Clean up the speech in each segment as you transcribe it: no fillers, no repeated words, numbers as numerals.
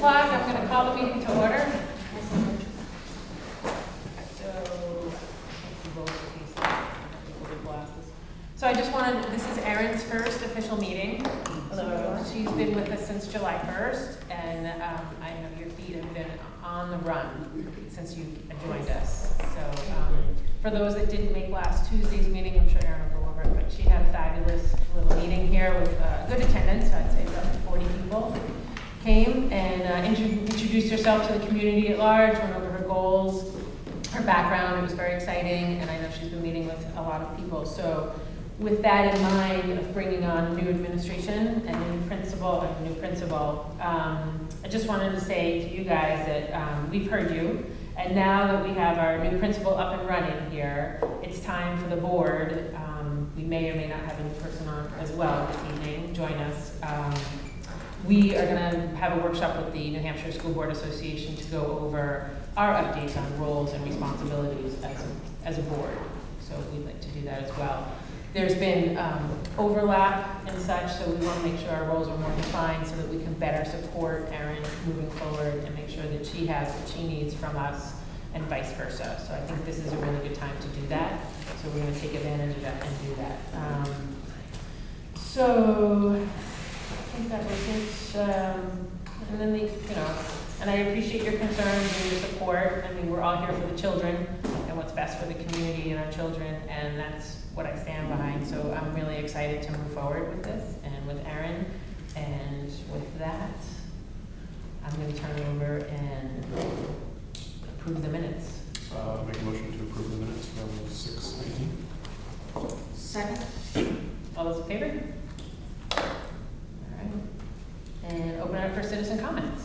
o'clock, I'm going to call the meeting to order. So I just wanted, this is Erin's first official meeting. So she's been with us since July 1st, and I know your feet have been on the run since you joined us. So for those that didn't make last Tuesday's meeting, I'm sure Erin will go over it, but she had a fabulous little meeting here with good attendance. I'd say about 40 people came and introduced herself to the community at large, went over her goals, her background. It was very exciting, and I know she's been meeting with a lot of people. So with that in mind of bringing on new administration and a new principal, I just wanted to say to you guys that we've heard you, and now that we have our new principal up and running here, it's time for the board. We may or may not have a new person on as well this evening. Join us. We are going to have a workshop with the New Hampshire School Board Association to go over our updates on roles and responsibilities as a board. So we'd like to do that as well. There's been overlap and such, so we want to make sure our roles are more defined so that we can better support Erin moving forward and make sure that she has what she needs from us and vice versa. So I think this is a really good time to do that. So we're going to take advantage of that and do that. So I think that was it. And then and I appreciate your concerns and your support. I mean, we're all here for the children and what's best for the community and our children, and that's what I stand behind. So I'm really excited to move forward with this and with Erin. And with that, I'm going to turn it over and approve the minutes. Make a motion to approve the minutes from 6/19. Second. All those in favor? All right. And open it up for citizen comments.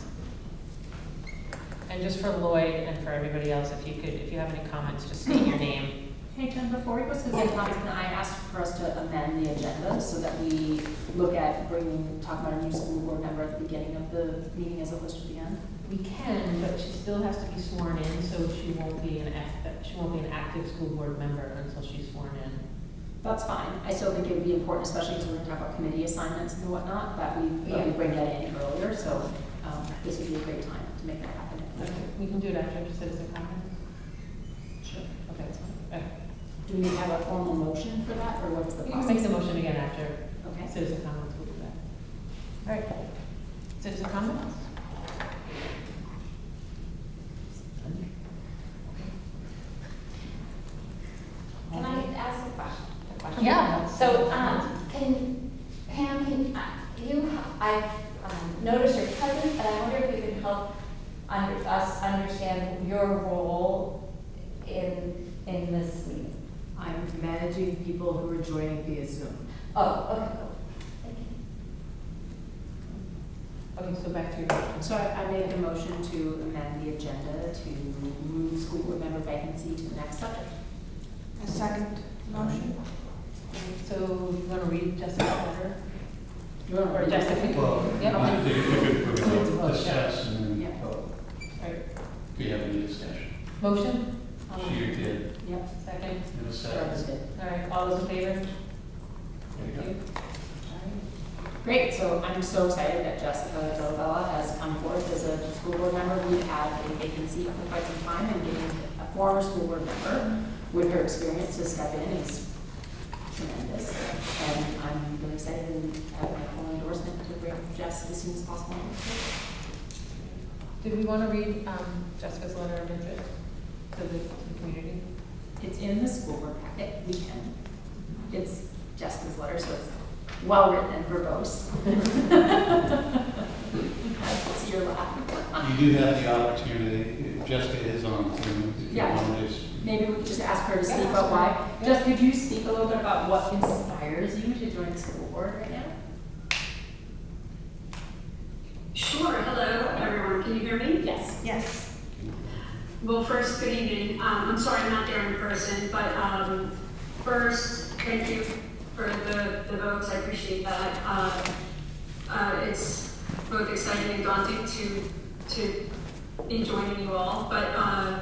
And just for Lloyd and for everybody else, if you have any comments, just state your name. Hey, Jen, before we go to the comments, can I ask for us to amend the agenda so that we look at talking about a new school board member at the beginning of the meeting as opposed to the end? We can, but she still has to be sworn in, so she won't be an active school board member until she's sworn in. That's fine. I still think it would be important, especially because we're going to talk about committee assignments and whatnot, that we bring that in earlier. So this would be a great time to make that happen. Okay. We can do it after citizen comments. Sure. Okay, that's fine. Okay. Do we have a formal motion for that, or what's the You process? can make the motion again after Okay. citizen comments. We'll do that. All right. Citizen comments? Can I ask a question? Yeah. So, I've noticed your presence, and I wonder if you can help us understand your role in this meeting. I'm managing people who are joining via Zoom. Oh, okay, cool. Thank you. Okay, so back to your motion. So I made a motion to amend the agenda to move school board member vacancy to the next subject. A second motion. So you want to read Jessica's letter? You want to Or read Jessica? Well, Yep. I think we To vote, could discuss and then Yeah. vote, Right. if we have any discussion. Motion? She did, Yep. Second. in a Travis second. did. All right, all those in favor? There you go. Great, so I'm so excited that Jessica Dolabella has come forth as a school board member. We've had a vacancy for quite some time, and getting a former school board member with her experience to step in is tremendous. And I'm really excited and have a full endorsement to bring Jess as soon as possible. Did we want to read Jessica's letter of interest to the community? It's in the school board packet, we can. It's Jessica's letter, so it's well written and verbose. I can see your laugh. You do have the opportunity, Jessica is on Zoom, if you Yeah. want to just, Maybe we could just ask her to speak Yeah, about why. absolutely. Just, could you speak a little bit about what inspires you to join the school board right now? Sure. Hello, everyone. Can you hear me? Yes. Yes. Well, first, good evening. I'm sorry I'm not there in person, but first, thank you for the votes. I appreciate that. It's both exciting and daunting to be joining you all, but I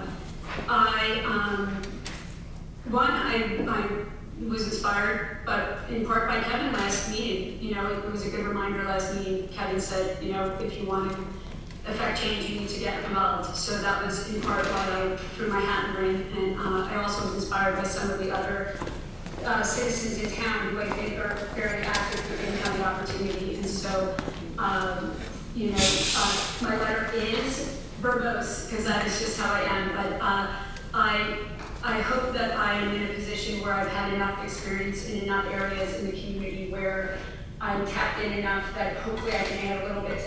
was inspired, but in part by Kevin last meeting. You know, it was a good reminder last meeting. Kevin said, you know, if you want to affect change, you need to get involved. So that was in part why I threw my hat in the ring. And I also was inspired by some of the other citizens in town who I think are very active but didn't have the opportunity. And so, you know, my letter is verbose because that is just how I am. But I hope that I am in a position where I've had enough experience in enough areas in the community where I'm tapped in enough that hopefully I can add a little bit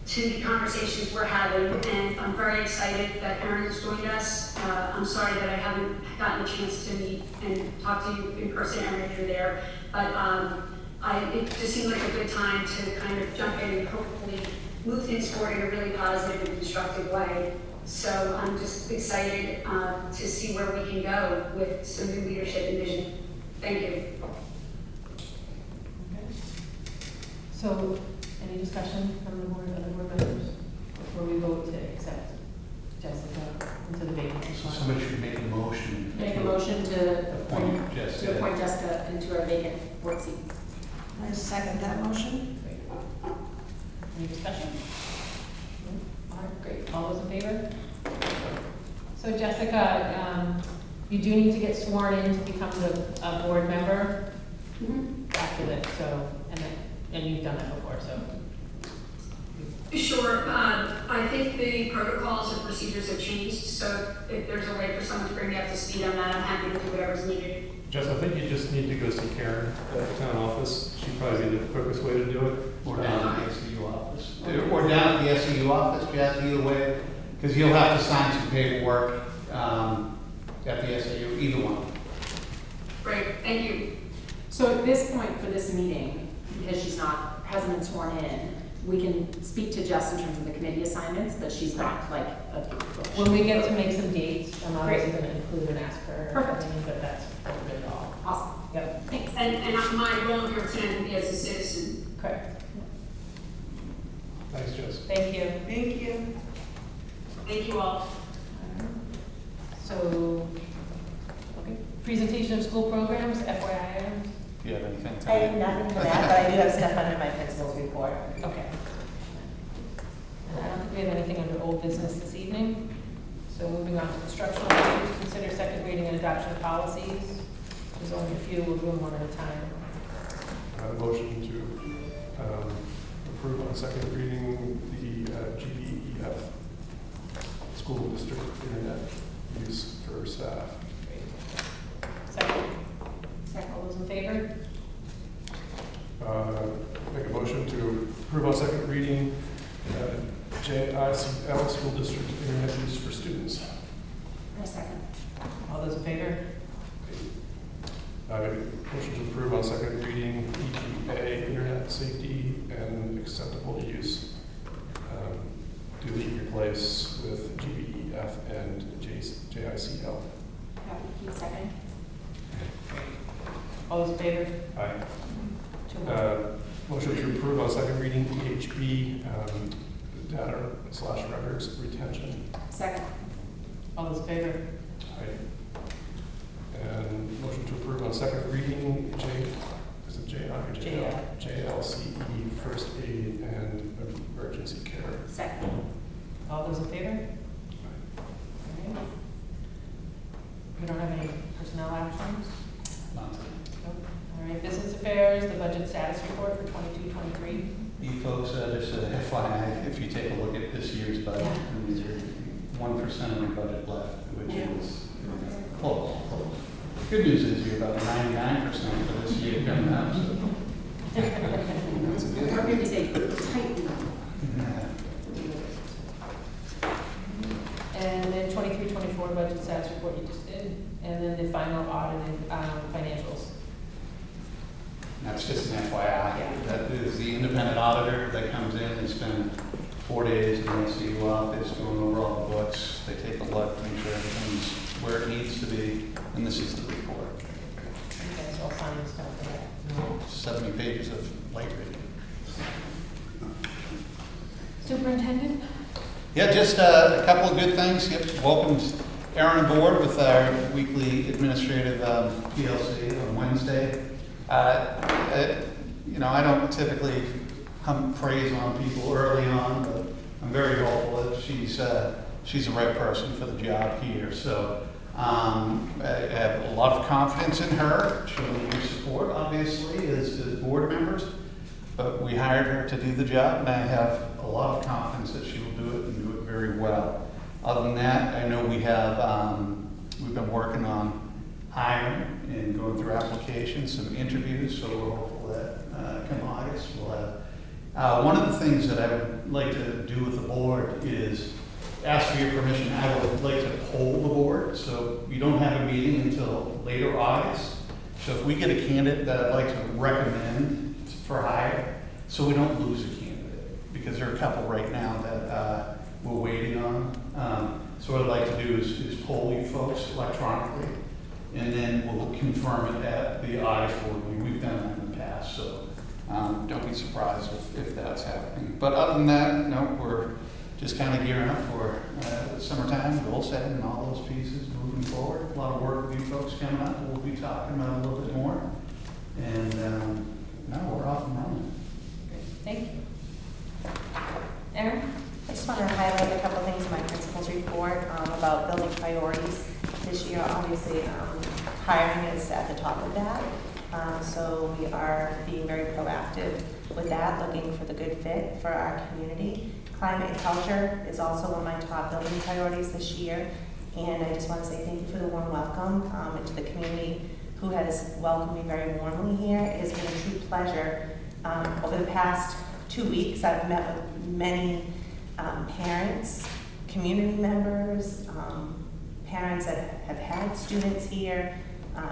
to the conversations we're having. And I'm very excited that Erin has joined us. I'm sorry that I haven't gotten a chance to meet and talk to you in person, Erin, if you're there. But it just seemed like a good time to kind of jump in and hopefully move things forward in a really positive and constructive way. So I'm just excited to see where we can go with some new leadership and vision. Thank you. Okay. So, any discussion from the board, other board members, before we vote to accept Jessica into the vacancy So slot? somebody should make a motion. Make a motion to Appoint appoint Jessica. Jessica into our vacant board seat. I second that motion. Great. Any discussion? No? All right, great. All those in favor? So Jessica, you do need to get sworn in to become a board member after this, so, and you've done that before, so. Sure. I think the protocols and procedures have changed, so if there's a way for someone to bring me up to speed on that, I'm happy to do whatever's needed. Jess, I think you just need to go see Karen at the town office. She's probably the quickest way to do it. Or down at the SEU office. Or down at the SEU office, Jeff, either way, because you'll have to sign some paperwork at the SEU, either one. Great, thank you. So at this point for this meeting, because hasn't been sworn in, we can speak to Jess in terms of the committee assignments, but she's not like a. When we get to make some dates, I'm obviously Great. gonna include and ask for her Perfect. opinion, but that's really all. Awesome. Yep, Thanks. And my role here tonight will be as a citizen. correct. Thanks, Jess. Thank you. Thank you. Thank you all. So, okay, presentation of school programs, FYI items? Do you have anything I have nothing for that, but I do have stuff under my principal's report. Okay. And I don't think we have anything under old business this evening. So moving on to instructional issues, consider second reading and adoption of policies. There's only a few, we'll do them one at a time. Motion to approve on second reading the GEF school district internet use for staff. Second. Second, all those in favor? Make a motion to approve on second reading JICL school district internet use for students. A second. All those in favor? Motion to approve on second reading EPA internet safety and acceptable use. To be replaced with GBEF and JICL. Happy second. All those in favor? Aye. 2-1. Motion to approve on second reading EHB data/records retention. Second. All those in favor? Aye. And motion to approve on second reading is it JI or JL? JLCE first aid and emergency care. Second. All those in favor? Aye. Okay. We don't have any personnel actions? None. Nope. All right, business affairs, the budget status report for 22-23. You folks, just FYI, if you take a look at this year's budget, Yeah. and there's 1% of your budget left, which is close. Good news is you're about 99% for this year coming up, so. Or maybe say tightly. And then 23-24 budget status report you just did, and then the final audited financials. That's just an FYI. That is the independent auditor that comes in, they spend 4 days in the SEU office going over all the books. They take a look, make sure everything's where it needs to be, and this is the report. You guys all signed stuff for that. 70 pages of light reading. Superintendent? Yeah, just a couple of good things. Yep, welcomed Erin aboard with our weekly administrative PLC on Wednesday. You know, I don't typically hum praise on people early on, but I'm very hopeful that she's the right person for the job here. So I have a lot of confidence in her. She'll need your support, obviously, as board members. But we hired her to do the job, and I have a lot of confidence that she will do it and do it very well. Other than that, I know we have, we've been working on hiring and going through applications, some interviews, so we're hopeful that come August we'll have. One of the things that I would like to do with the board is ask for your permission. I would like to poll the board, so you don't have a meeting until later August. So if we get a candidate that I'd like to recommend for hire, so we don't lose a candidate, because there are a couple right now that we're waiting on. So what I'd like to do is poll you folks electronically, and then we'll confirm it at the August board meeting. We've done that in the past, so don't be surprised if that's happening. But other than that, no, we're just kind of gearing up for summertime, goal setting, and all those pieces moving forward. A lot of work with you folks coming up. We'll be talking about a little bit more. And no, we're off and running. Thank you. Erin? I just want to highlight a couple of things in my principal's report about building priorities this year. Obviously, hiring is at the top of that. So we are being very proactive with that, looking for the good fit for our community. Climate and culture is also one of my top building priorities this year. And I just want to say thank you for the warm welcome and to the community who has welcomed me very warmly here. It has been a true pleasure. Over the past 2 weeks, I've met with many parents, community members, parents that have had students here,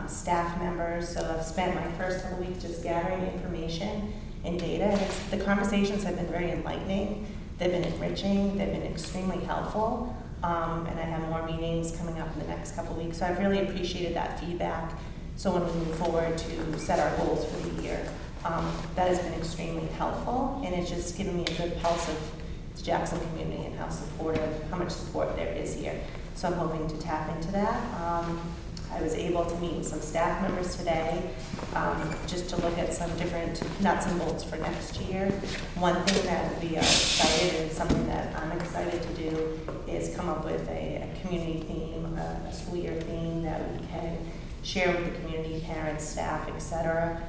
staff members. So I've spent my first couple weeks just gathering information and data. And the conversations have been very enlightening. They've been enriching. They've been extremely helpful. And I have more meetings coming up in the next couple weeks. So I've really appreciated that feedback. So when we move forward to set our goals for the year, that has been extremely helpful. And it's just given me a good pulse of the Jackson community and how much support there is here. So I'm hoping to tap into that. I was able to meet with some staff members today just to look at some different nuts and bolts for next year. One thing that we are excited and something that I'm excited to do is come up with a community theme, a school year theme that we can share with the community, parents, staff, etc.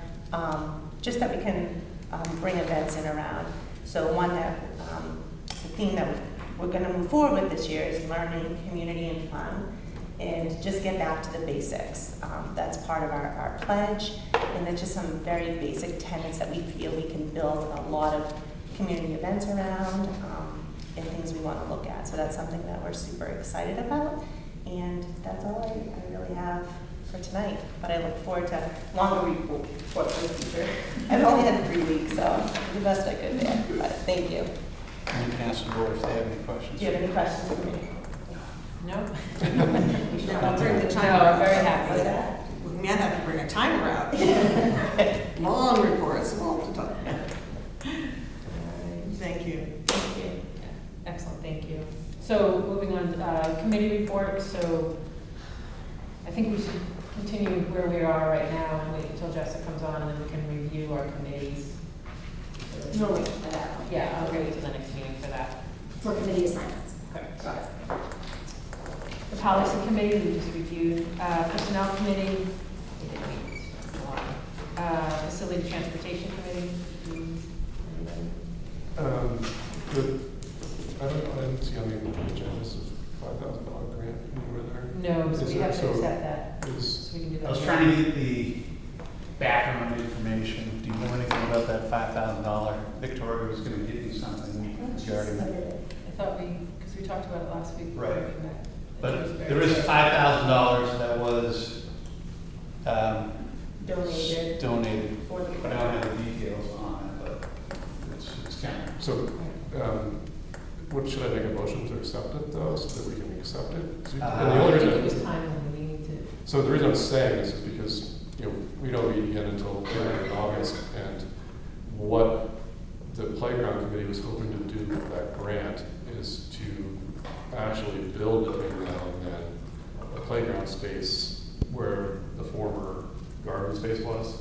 Just that we can bring events in around. So one that, the theme that we're going to move forward with this year is learning, community, and fun. And just get back to the basics. That's part of our pledge, and that's just some very basic tenets that we feel we can build a lot of community events around and things we want to look at. So that's something that we're super excited about, and that's all I really have for tonight. But I look forward to longer report for the future. I've only had 3 weeks, so I did the best I could there. But thank you. And you can ask the board if they have any questions. Do you have any questions for me? No? I'll bring the timer No, out. I'm very happy with that. We may have to bring a timer out. Long reports, all the time. Thank you. Thank you. Excellent, thank you. So moving on, committee reports. So I think we should continue where we are right now and wait until Jessica comes on, and then we can review our committees. No, wait for that one. Yeah, I'll wait till the next meeting for that. For committee assignments. Okay, got it. The policy committee, we just reviewed. Personnel committee, we didn't meet. It's a lot. Facility transportation committee. Anybody? I didn't see on the agenda, this is $5,000 grant, you were there? No, so Is we it- have to so accept that. is- So we can do that. I was trying to get the background information. Do you know anything about that $5,000? Victoria was going to get you something regarding that. I thought because we talked about it last week. Right. that But it was very- there is $5,000 that was Donated donated. for the I don't have the details on it, but it's kind of. So, what, should I make a motion to accept it though, so that we can accept it? And the I only think reason- it was time when we need to. So the reason I'm saying this is because, we don't meet again until later in August, and what the playground committee was hoping to do with that grant is to actually build between now and then a playground space where the former garden space was.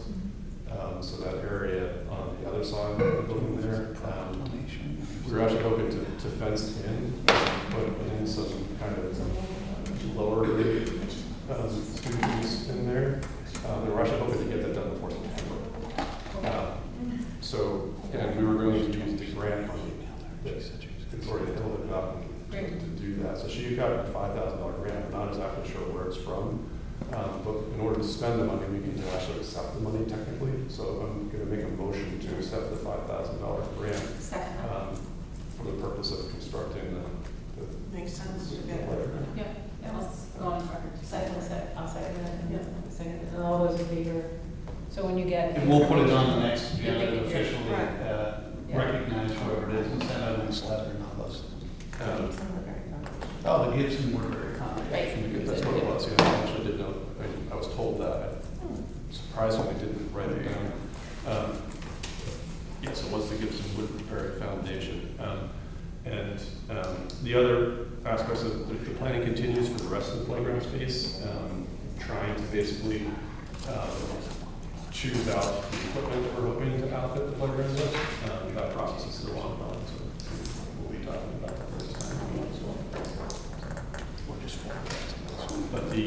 So that area on the other side of the building there, we were actually hoping to fence in, put in some kind of lower grade students in there. We were actually hoping to get that done before September. So, and we were going to use the grant money that Victoria Hill had gotten to do that. So she got a $5,000 grant. We're not exactly sure where it's from. But in order to spend the money, we need to actually accept the money technically. So I'm going to make a motion to accept the $5,000 grant Second. for the purpose of constructing the Makes sense. playground. Yeah, let's go on record. I'll second that, and second, and all those in favor. So when you get. And we'll put it on the next agenda to Yeah. officially Yeah. recognize whoever it is and send out a nice letter and all those things. Oh, the Gibson were very kind. Right. That's what it was, yeah, I actually did know, I was told that, I surprisingly didn't write it down. Yes, it was the Gibson Woodbury Foundation. And the other aspects of the planning continues for the rest of the playground space, trying to basically choose out the equipment that we're hoping to outfit the playground with. That process is still ongoing, so we'll be talking about that this time as well. But the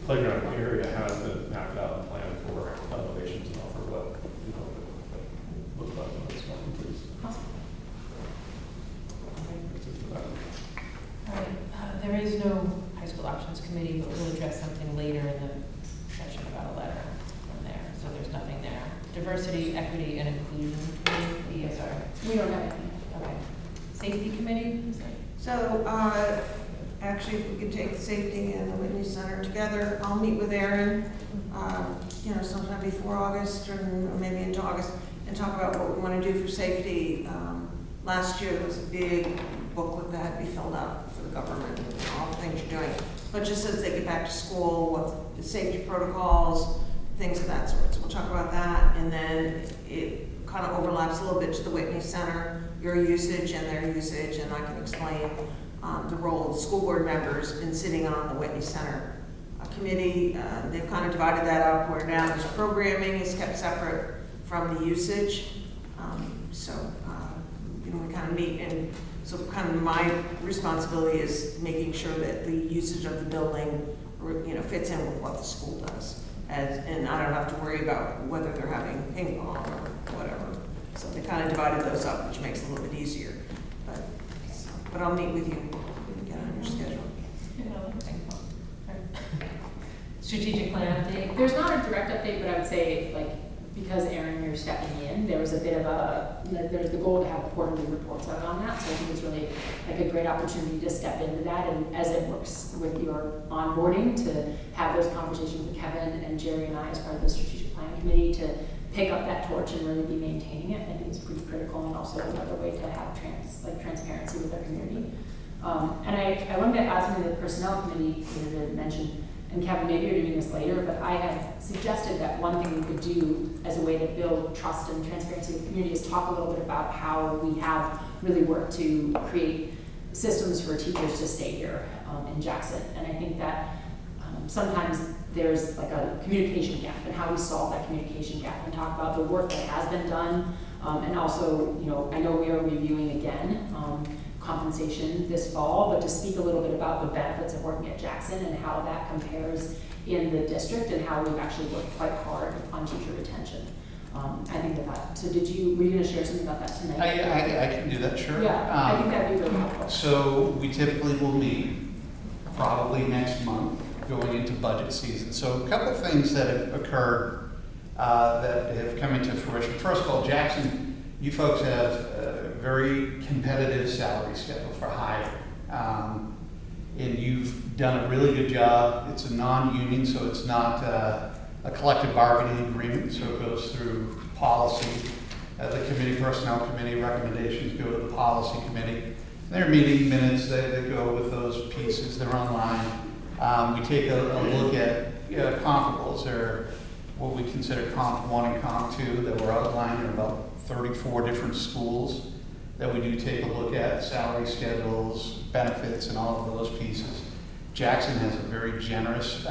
playground area has been mapped out and planned for elevations and all for what, look like when it's completed. All right, there is no high school options committee, but we'll address something later in the session about a letter from there, so there's nothing there. Diversity, equity, and inclusion committee, ESR. We don't have anything. Okay. Safety committee, is that? So, actually, if we could take the safety and the Whitney Center together, I'll meet with Erin, sometime before August or maybe into August, and talk about what we want to do for safety. Last year, there was a big booklet that had to be filled out for the government, and all the things you're doing. But just as they get back to school, what the safety protocols, things of that sort. So we'll talk about that, and then it kind of overlaps a little bit to the Whitney Center, your usage and their usage, and I can explain the role of the school board members been sitting on the Whitney Center committee. They've kind of divided that up where now this programming is kept separate from the usage. We kind of meet, and so kind of my responsibility is making sure that the usage of the building, fits in with what the school does. And I don't have to worry about whether they're having ping pong or whatever. So they kind of divided those up, which makes it a little bit easier. But I'll meet with you and get on your schedule. Strategic plan update? There's not a direct update, but I would say, because Erin, you're stepping in, there was a bit of there's the goal to have quarterly reports out on that, so I think it's really a great opportunity to step into that, and as it works with your onboarding, to have those conversations with Kevin and Jerry and I as part of the strategic plan committee to pick up that torch and really be maintaining it. I think it's pretty critical, and also another way to have transparency with our community. And I wanted to add something to the personnel committee to mention. And Kevin, maybe you're doing this later, but I had suggested that one thing we could do as a way to build trust and transparency with the community is talk a little bit about how we have really worked to create systems for teachers to stay here in Jackson. And I think that sometimes there's a communication gap, and how we solve that communication gap, and talk about the work that has been done. And also, I know we are reviewing again compensation this fall, but to speak a little bit about the benefits of working at Jackson and how that compares in the district, and how we've actually worked quite hard on teacher retention. I think that. So were you going to share something about that tonight? I can do that, sure. Yeah, I think that'd be really helpful. So we typically will meet probably next month going into budget season. So a couple of things that have occurred that have come into fruition. First of all, Jackson, you folks have a very competitive salary schedule for hire. And you've done a really good job. It's a non-union, so it's not a collective bargaining agreement, so it goes through policy. The committee, personnel committee recommendations go to the policy committee. Their meeting minutes, they go with those pieces. They're online. We take a look at comparables. They're what we consider Comp 1 and Comp 2 that were outlined in about 34 different schools that we do take a look at, salary schedules, benefits, and all of those pieces. Jackson has a very generous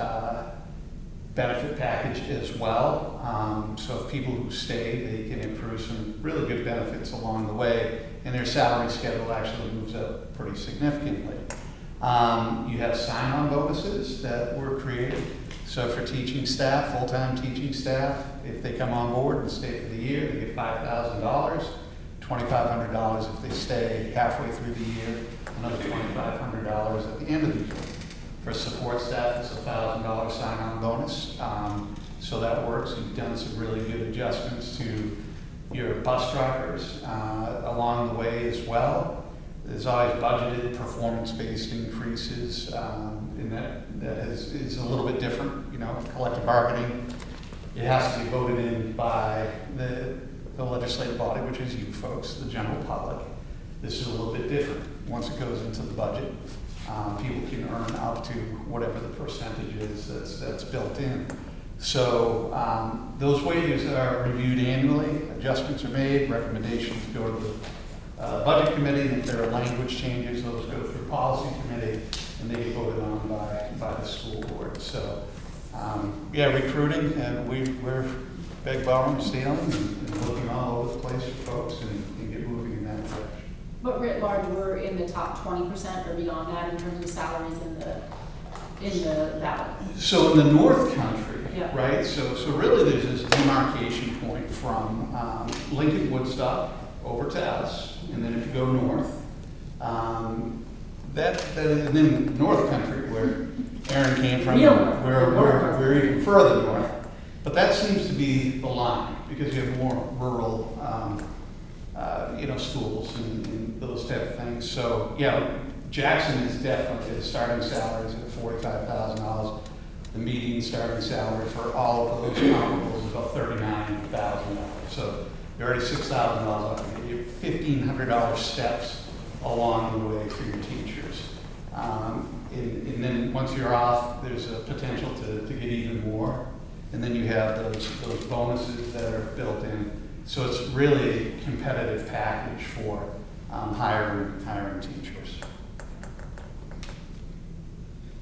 benefit package as well. So if people who stay, they can accrue some really good benefits along the way, and their salary schedule actually moves up pretty significantly. You have sign-on bonuses that were created. So for teaching staff, full-time teaching staff, if they come on board and stay for the year, they get $5,000, $2,500 if they stay halfway through the year, another $2,500 at the end of the year. For support staff, it's a $1,000 sign-on bonus. So that works. You've done some really good adjustments to your bus drivers along the way as well. There's always budgeted performance-based increases, and that is a little bit different. You know, collective bargaining, it has to be voted in by the legislative body, which is you folks, the general public. This is a little bit different. Once it goes into the budget, people can earn up to whatever the percentage is that's built in. So those wages are reviewed annually, adjustments are made, recommendations go to the budget committee, and if there are language changes, those go through policy committee, and they get voted on by the school board. So yeah, recruiting, and we're beg, borrowing, stealing, and looking all over the place for folks and get moving in that direction. But writ large, we're in the top 20% or beyond that in terms of salaries in the valley. So in the North Country, Yeah. right? So really, there's this demarcation point from Lincoln Woodstock over to us, and then if you go north, and then North Country, where Aaron came from, Real north. we're even further north. But that seems to be the line because you have more rural, schools and those type of things. So yeah, Jackson is definitely the starting salaries at $45,000. The median starting salary for all of those comparables is about $39,000. So you're already $6,000 off. You have $1,500 steps along the way for your teachers. And then once you're off, there's a potential to get even more. And then you have those bonuses that are built in. So it's really a competitive package for hiring teachers.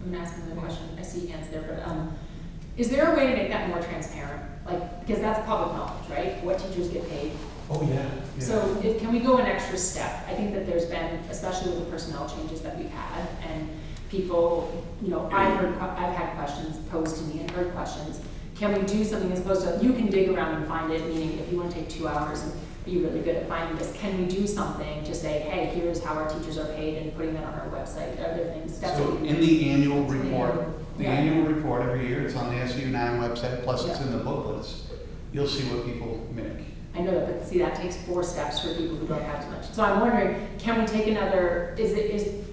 I'm gonna ask another question. I see hands there, but is there a way to make that more transparent? Like, because that's public knowledge, right? What teachers get paid. Oh, yeah. So can we go an extra step? I think that there's been, especially with the personnel changes that we've had, and people, I've had questions posed to me and heard questions. Can we do something as opposed to, you can dig around and find it, meaning if you want to take 2 hours and be really good at finding this, can we do something to say, hey, here's how our teachers are paid and putting that on our website? Are there things? So in the annual report, Yeah. annual report every year, it's on the SU9 website, plus it's in the booklets. You'll see what people make. I know that, but see, that takes 4 steps for people who don't have as much. So I'm wondering, can we take another,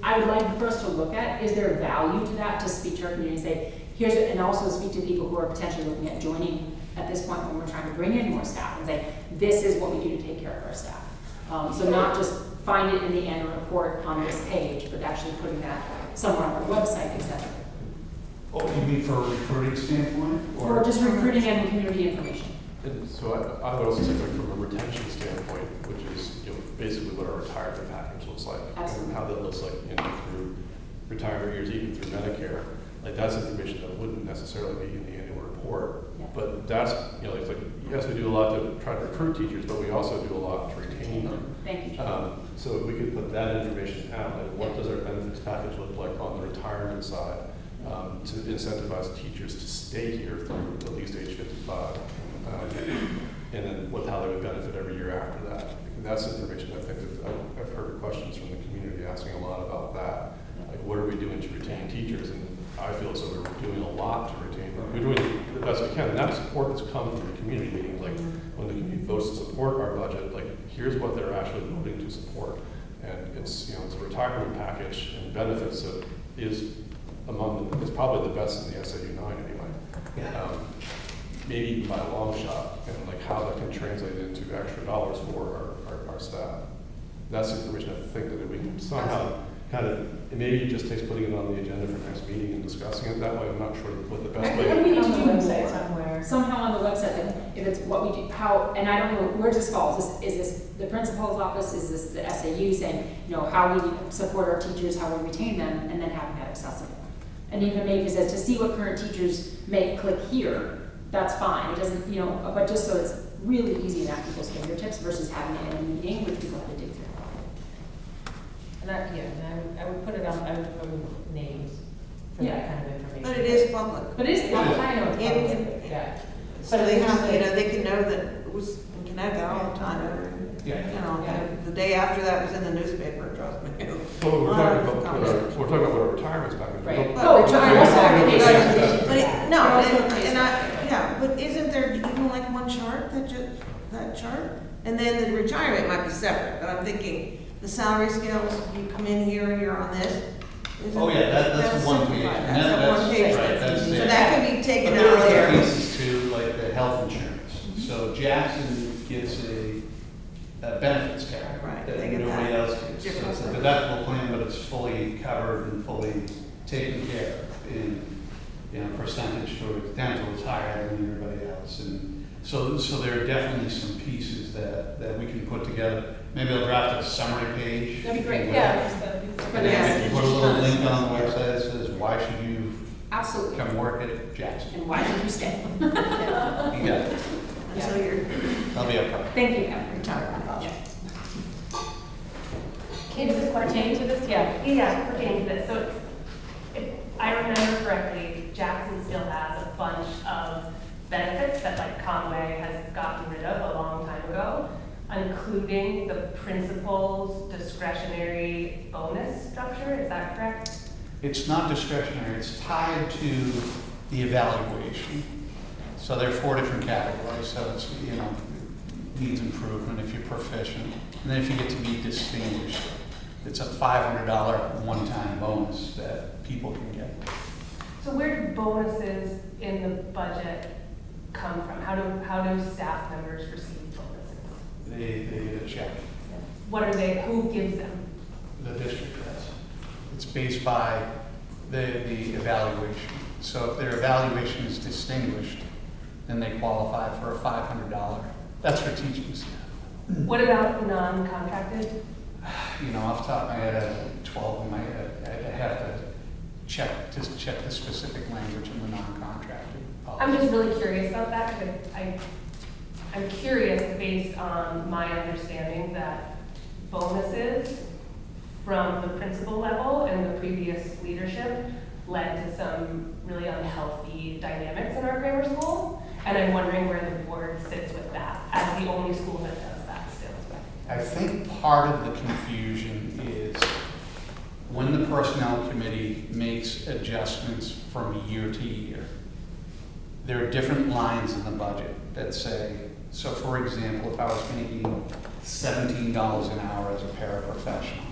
I would like for us to look at, is there value to that, to speak to our community and say, and also speak to people who are potentially looking at joining at this point when we're trying to bring in more staff and say, this is what we do to take care of our staff. So not just find it in the annual report on this page, but actually putting that somewhere on our website, et cetera. Oh, you mean for a recruiting standpoint? Or just recruiting and community information. And so I would also say like from a retention standpoint, which is basically what our retirement package looks like. Absolutely. And how that looks like through retirement years, even through Medicare. Like that's information that wouldn't necessarily be in the annual report. Yeah. But that's, it's like, yes, we do a lot to try to recruit teachers, but we also do a lot to retain them. Thank you, John. So we could put that information out, like what does our benefits package look like on the retirement side to incentivize teachers to stay here through at least age 55. And then how they would benefit every year after that. That's information I think that I've heard questions from the community asking a lot about that. Like what are we doing to retain teachers? And I feel as though we're doing a lot to retain them. We're doing the best we can. And that support has come from the community meetings. Like when the community votes to support our budget, like here's what they're actually voting to support. And it's it's a retirement package and benefits that is probably the best in the SAU 9 anyway. Maybe even by a long shot, and like how that can translate into extra dollars for our staff. That's information I think that we can somehow and maybe it just takes putting it on the agenda for next meeting and discussing it that way. I'm not sure what the best way. What do we need to do website more? somewhere. Somehow on the website, like, if it's what we do, how, and I don't know, where this falls. Is this the principal's office? Is this the SAU saying, how we support our teachers, how we retain them, and then having that accessible? And even maybe it says to see what current teachers make, click here, that's fine. It doesn't, you know, but just so it's really easy and at people's fingertips versus having it in a meeting with people have to dig through. And I would put it on, I would put names for Yeah. that kind of information. But it is public. But it is, I know it's And- public, yeah. So they have, you know, they can know that it was in Connecticut all the time. Yeah. You know, Yeah. the day after that was in the newspaper, trust me. Well, we're talking about what our retirement's back in. Right. Oh, retirement. But it- no, yeah, but isn't there even like one chart that chart? And then the retirement might be separate, but I'm thinking the salary scales, you come in here and you're on this. Isn't- Oh, yeah, that's one page. simplified. And That's the one page right, that's that's easy. there. So that can be But taken there are out other there. pieces too, like the health insurance. So Jackson gets a benefits cap Right, that they get nobody that. else gets. So Different it's a stuff. deductible plan, but it's fully covered and fully taken care of. And, you know, percentage for dental is higher than everybody else. And so there are definitely some pieces that we can put together. Maybe I'll draft a summary page. That'd be great, Yeah. For the Yeah. Put a little link on the website that says, why should you Absolutely. come work at Jackson? And why did you stay? You got it. Until you're I'll be up front. Thank you, Evan. retired. Can this pertain to this? Yeah. Yeah, pertaining to this. So it's, if I remember correctly, Jackson still has a bunch of benefits that like Conway has gotten rid of a long time ago, including the principal's discretionary bonus structure. Is that correct? It's not discretionary, it's tied to the evaluation. So there are 4 different categories, so it's, you know, needs improvement if you're proficient. And then if you get to be distinguished, it's a $500 one-time bonus that people can get. So where do bonuses in the budget come from? How do staff members receive bonuses? They get a check, What are they, who gives them? the district does. It's based by the evaluation. So if their evaluation is distinguished, then they qualify for a $500. That's for teaching staff. What about non-contracted? You know, off the top of my head, I have 12 in my head. I have to check the specific language in the non-contracted policy. I'm just really curious about that because I'm curious based on my understanding that bonuses from the principal level and the previous leadership led to some really unhealthy dynamics in our grammar school. And I'm wondering where the board sits with that as the only school that does that still. I think part of the confusion is when the personnel committee makes adjustments from year to year, there are different lines in the budget that say, so for example, if I was making $17 an hour as a paraprofessional,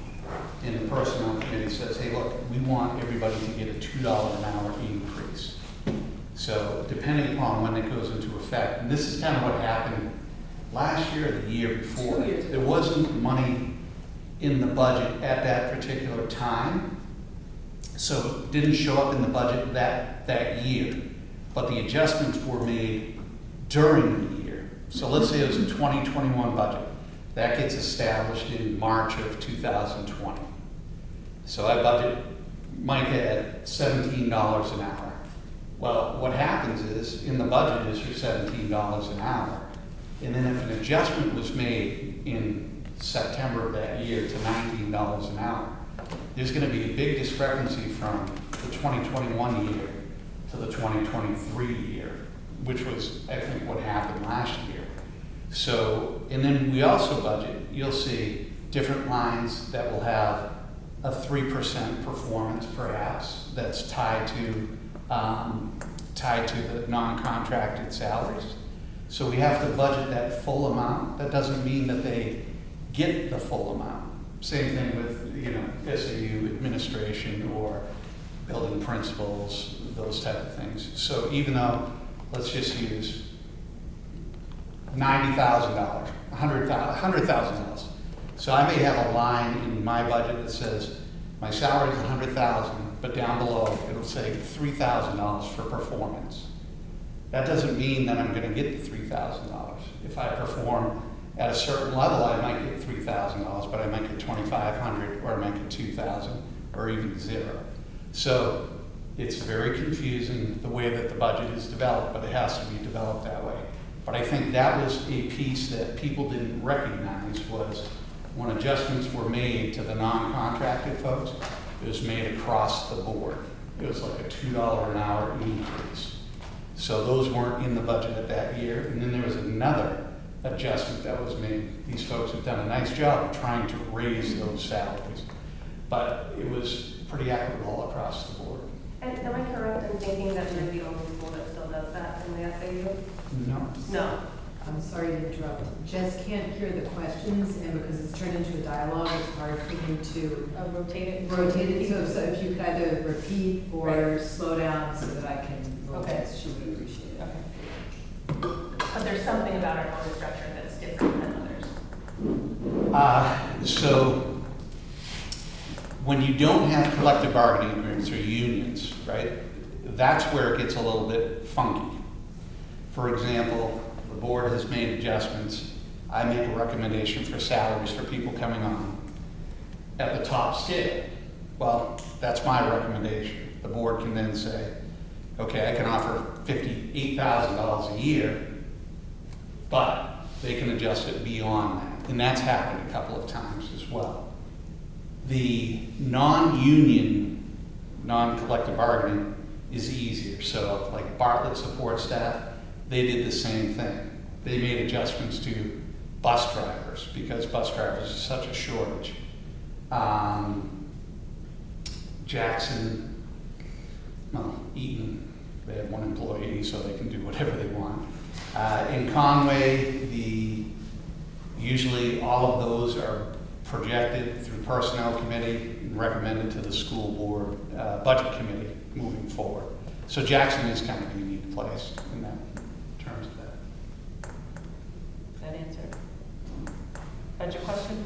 and the personnel committee says, hey, look, we want everybody to get a $2 an hour increase. So depending upon when it goes into effect, and this is kind of what happened last year or the year before, 2 years ago. there wasn't money in the budget at that particular time. So it didn't show up in the budget that year, but the adjustments were made during the year. So let's say it was a 2021 budget. That gets established in March of 2020. So I budget Micah at $17 an hour. Well, what happens is, in the budget is your $17 an hour. And then if an adjustment was made in September of that year to $19 an hour, there's going to be a big discrepancy from the 2021 year to the 2023 year, which was, I think, what happened last year. So, and then we also budget, you'll see different lines that will have a 3% performance perhaps that's tied to the non-contracted salaries. So we have to budget that full amount. That doesn't mean that they get the full amount. Same thing with, you know, SAU administration or building principals, those type of things. So even though, let's just use $90,000, $100,000. So I may have a line in my budget that says my salary is $100,000, but down below it'll say $3,000 for performance. That doesn't mean that I'm going to get the $3,000. If I perform at a certain level, I might get $3,000, but I might get $2,500, or I might get $2,000, or even $0. So It's very confusing the way that the budget is developed, but it has to be developed that way. But I think that was a piece that people didn't recognize was when adjustments were made to the non-contracted folks, it was made across the board. It was like a $2 an hour increase. So those weren't in the budget at that year. And then there was another adjustment that was made. These folks have done a nice job of trying to raise those salaries. But it was pretty equitable across the board. And am I correct in thinking that we're the only school that still does that in the SAU? No. No. I'm sorry to interrupt. Jess can't hear the questions, and because it's turned into a dialogue, it's hard for him to Rotate it. rotate it. So if you could either repeat or Right. slow down so that I can rotate, Okay. she would appreciate it. Okay. But there's something about our bonus structure that's different than others. So when you don't have collective bargaining agreements or unions, right, that's where it gets a little bit funky. For example, the board has made adjustments. I make a recommendation for salaries for people coming on at the top scale. Well, that's my recommendation. The board can then say, okay, I can offer $58,000 a year, but they can adjust it beyond that. And that's happened a couple of times as well. The non-union, non-collective bargaining is easier. So like Bartlett support staff, they did the same thing. They made adjustments to bus drivers because bus drivers is such a shortage. Jackson, well, Eaton, they have one employee, so they can do whatever they want. In Conway, usually all of those are projected through personnel committee and recommended to the school board budget committee moving forward. So Jackson is kind of a unique place in that terms of that. That answer. Budget question?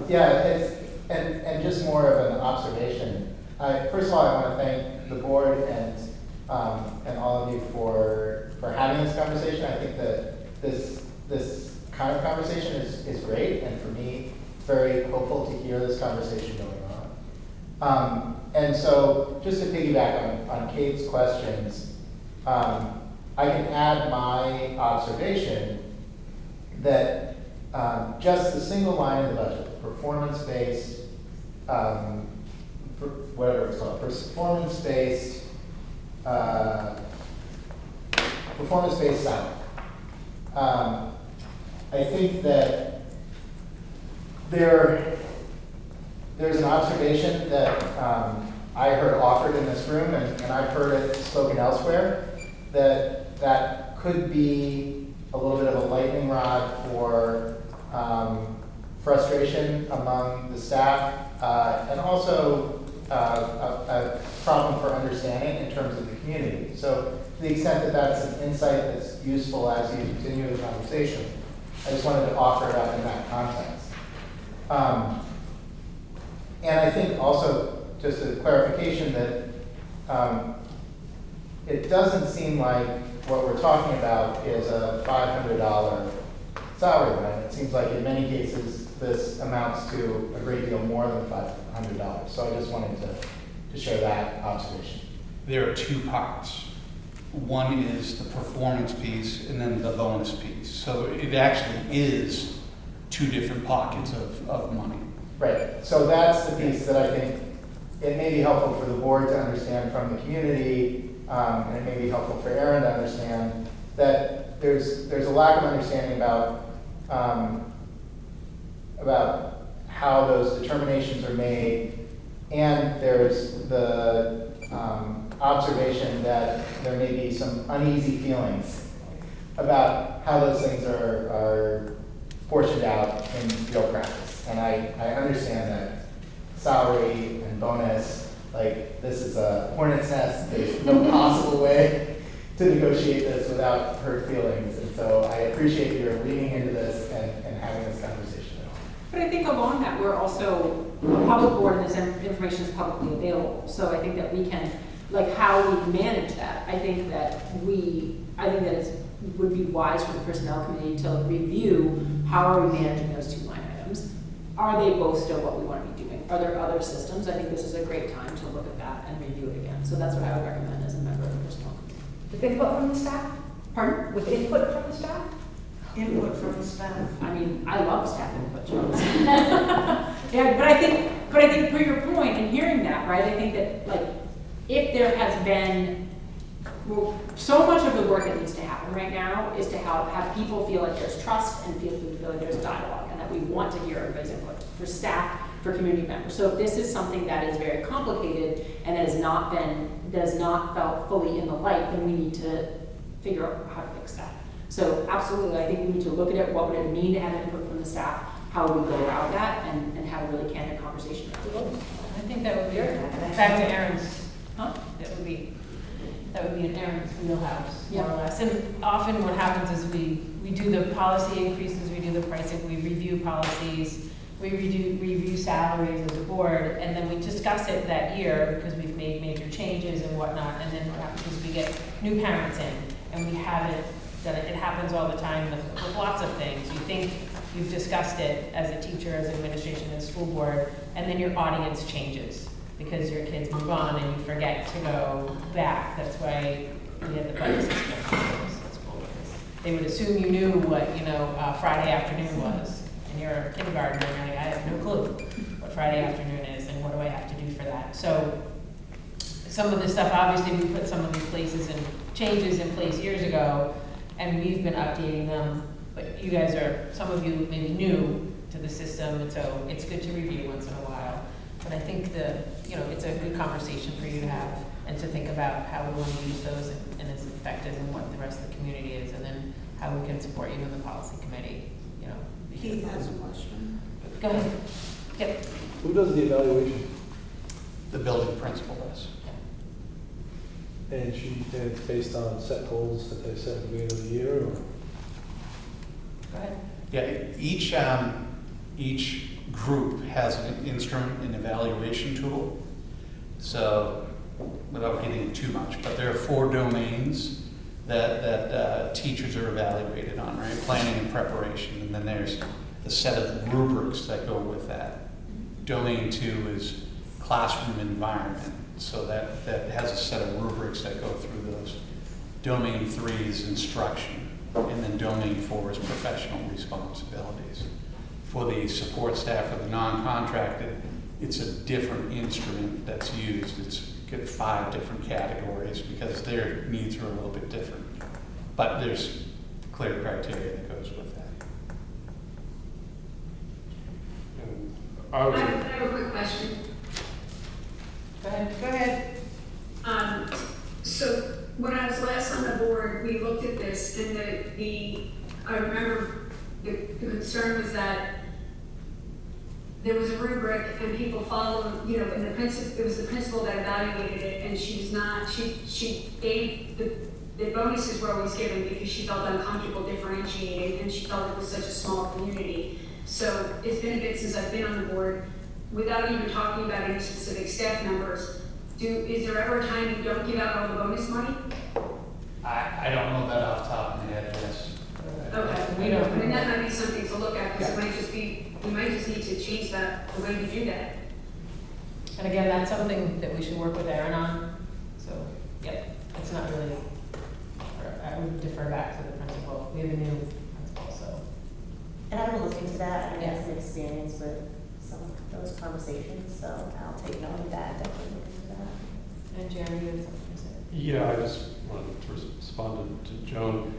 Yeah, and just more of an observation. First of all, I want to thank the board and all of you for having this conversation. I think that this kind of conversation is great, and for me, it's very hopeful to hear this conversation going on. And so, just to piggyback on Kate's questions, I can add my observation that just the single line in the budget, performance-based, whatever it's called, performance-based salary. I think that there's an observation that I heard offered in this room, and I've heard it spoken elsewhere, that could be a little bit of a lightning rod for frustration among the staff, and also a problem for understanding in terms of the community. So to the extent that that's an insight that's useful as you continue the conversation, I just wanted to offer it up in that context. And I think also, just a clarification, that it doesn't seem like what we're talking about is a $500 salary line. It seems like in many cases, this amounts to a great deal more than $500. So I just wanted to share that observation. There are two parts. One is the performance piece and then the bonus piece. So it actually is two different pockets of money. Right. So that's the piece that I think it may be helpful for the board to understand from the community, and it may be helpful for Erin to understand that there's a lack of understanding about how those determinations are made, and there's the observation that there may be some uneasy feelings about how those things are portioned out in real practice. And I understand that salary and bonus, like, this is a hornet's nest. There's no possible way to negotiate this without hurt feelings. And so I appreciate your leaning into this and having this conversation. But I think along that, we're also a public board, and this information is publicly available. So I think that we can, like, how we manage that. I think that it would be wise for the personnel committee to review how are we managing those two line items. are they both still what we want to be doing? Are there other systems? I think this is a great time to look at that and review it again. So that's what I would recommend as a member of the personal. With input from the staff? Pardon? With input from the staff? Input from the staff. I mean, I love staff input, Jones. Yeah, but I think for your point in hearing that, right, I think that, like, if there has been, well, so much of the work that needs to happen right now is to have people feel like there's trust and feel like there's dialogue and that we want to hear everybody's input for staff, for community members. So if this is something that is very complicated and that does not felt fully in the light, then we need to figure out how to fix that. So absolutely, I think we need to look at it, what would it mean to have input from the staff, how would we go about that, and have a really candid conversation. I think that would be, back to Erin's, that would be in Erin's wheelhouse, more or less. And often what happens is we do the policy increases, we do the pricing, we review policies, we review salaries as a board, and then we discuss it that year because we've made major changes and whatnot, and then what happens is we get new parents in, and we haven't done it. It happens all the time with lots of things. You think you've discussed it as a teacher, as administration, as school board, and then your audience changes because your kids move on and you forget to go back. That's why we had the budget system. They would assume you knew what, Friday afternoon was. And you're a kindergartner and you're like, I have no clue what Friday afternoon is and what do I have to do for that. So some of this stuff, obviously we put some of these places and changes in place years ago and we've been updating them. But you guys some of you maybe new to the system, and so it's good to review once in a while. But I think it's a good conversation for you to have and to think about how we want to use those and its effective and what the rest of the community is, and then how we can support you in the policy committee, Keith has a question. Go ahead. Yep. Who does the evaluation? The building principal does. And it's based on set goals that they set at the beginning of the year, or? Go ahead. Yeah, each group has an instrument and evaluation tool. So, without getting too much, but there are 4 domains that teachers are evaluated on, right? Planning and preparation, and then there's the set of rubrics that go with that. Domain 2 is classroom environment, so that has a set of rubrics that go through those. Domain 3 is instruction, and then domain 4 is professional responsibilities. For the support staff or the non-contracted, it's a different instrument that's used. It's got 5 different categories because their needs are a little bit different. But there's clear criteria that goes with that. And I have a quick question. Go ahead. Go ahead. So when I was last on the board, we looked at this, and I remember the concern was that there was a rubric and people followed, and it was the principal that evaluated it, and she gave the bonuses were always given because she felt uncomfortable differentiating, and she felt it was such a small community. So it's been a bit since I've been on the board. Without even talking about any specific staff members, is there ever a time you don't give out all the bonus money? I don't know that off the top of my head, yes. Okay, I mean, that might be something to look at, because we might just need to change that, the way we do that. And again, that's something that we should work with Erin on. So, yep, it's not really, I would defer back to the principal. We have a new principal, so. And I will look into that. I Yeah. have some experience with some of those conversations, so I'll take note of that, definitely look into that. And Jeremy, you had something to say? yeah, I just wanted to respond to Joan.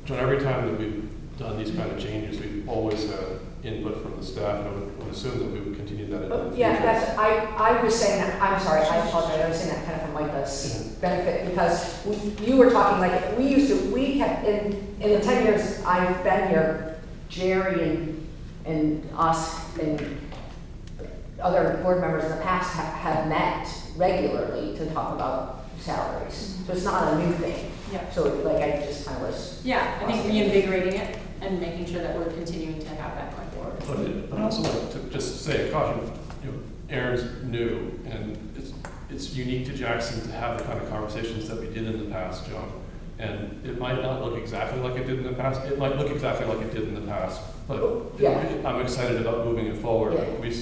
Joan, every time that we've done these kind of changes, we've always had input from the staff, and I would assume that we would continue that in the future. Yeah, I was saying that, I'm sorry, I apologize, I was saying that kind of for Micah's benefit, because you were talking like, we have, in the 10 years I've been here, Jerry and us and other board members in the past have met regularly to talk about salaries. So it's not a new thing. Yeah. So like I just kind of was. Yeah, I think reinvigorating it and making sure that we're continuing to have that going forward. But I also want to just say a caution, Erin's new, and it's unique to Jackson to have the kind of conversations that we did in the past, Joan. And it might not look exactly like it did in the past, it might look exactly like it did in the past, but Yeah. I'm excited about moving it forward. Yeah.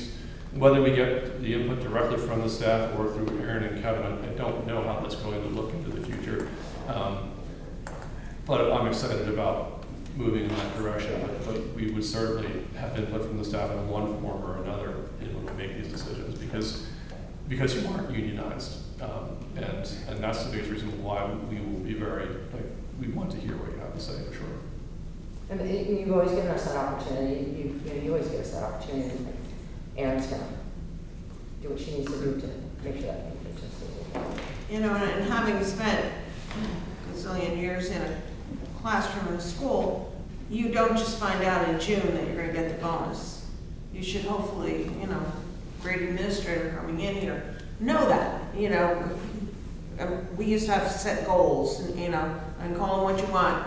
Whether we get the input directly from the staff or through Aaron and Kevin, I don't know how that's going to look into the future. But I'm excited about moving in that direction, but we would certainly have input from the staff in one form or another when we make these decisions, because you aren't unionized. And that's the biggest reason why we will be very, we want to hear what you have to say, for sure. And you've always given us that opportunity, you always give us that opportunity, and Erin's gonna do what she needs to do to make sure that thing fits. You know, and having spent a gazillion years in a classroom in a school, you don't just find out in June that you're gonna get the bonus. You should hopefully, you know, great administrator coming in here, know that, you know. We used to have to set goals, and, you know, and call them what you want.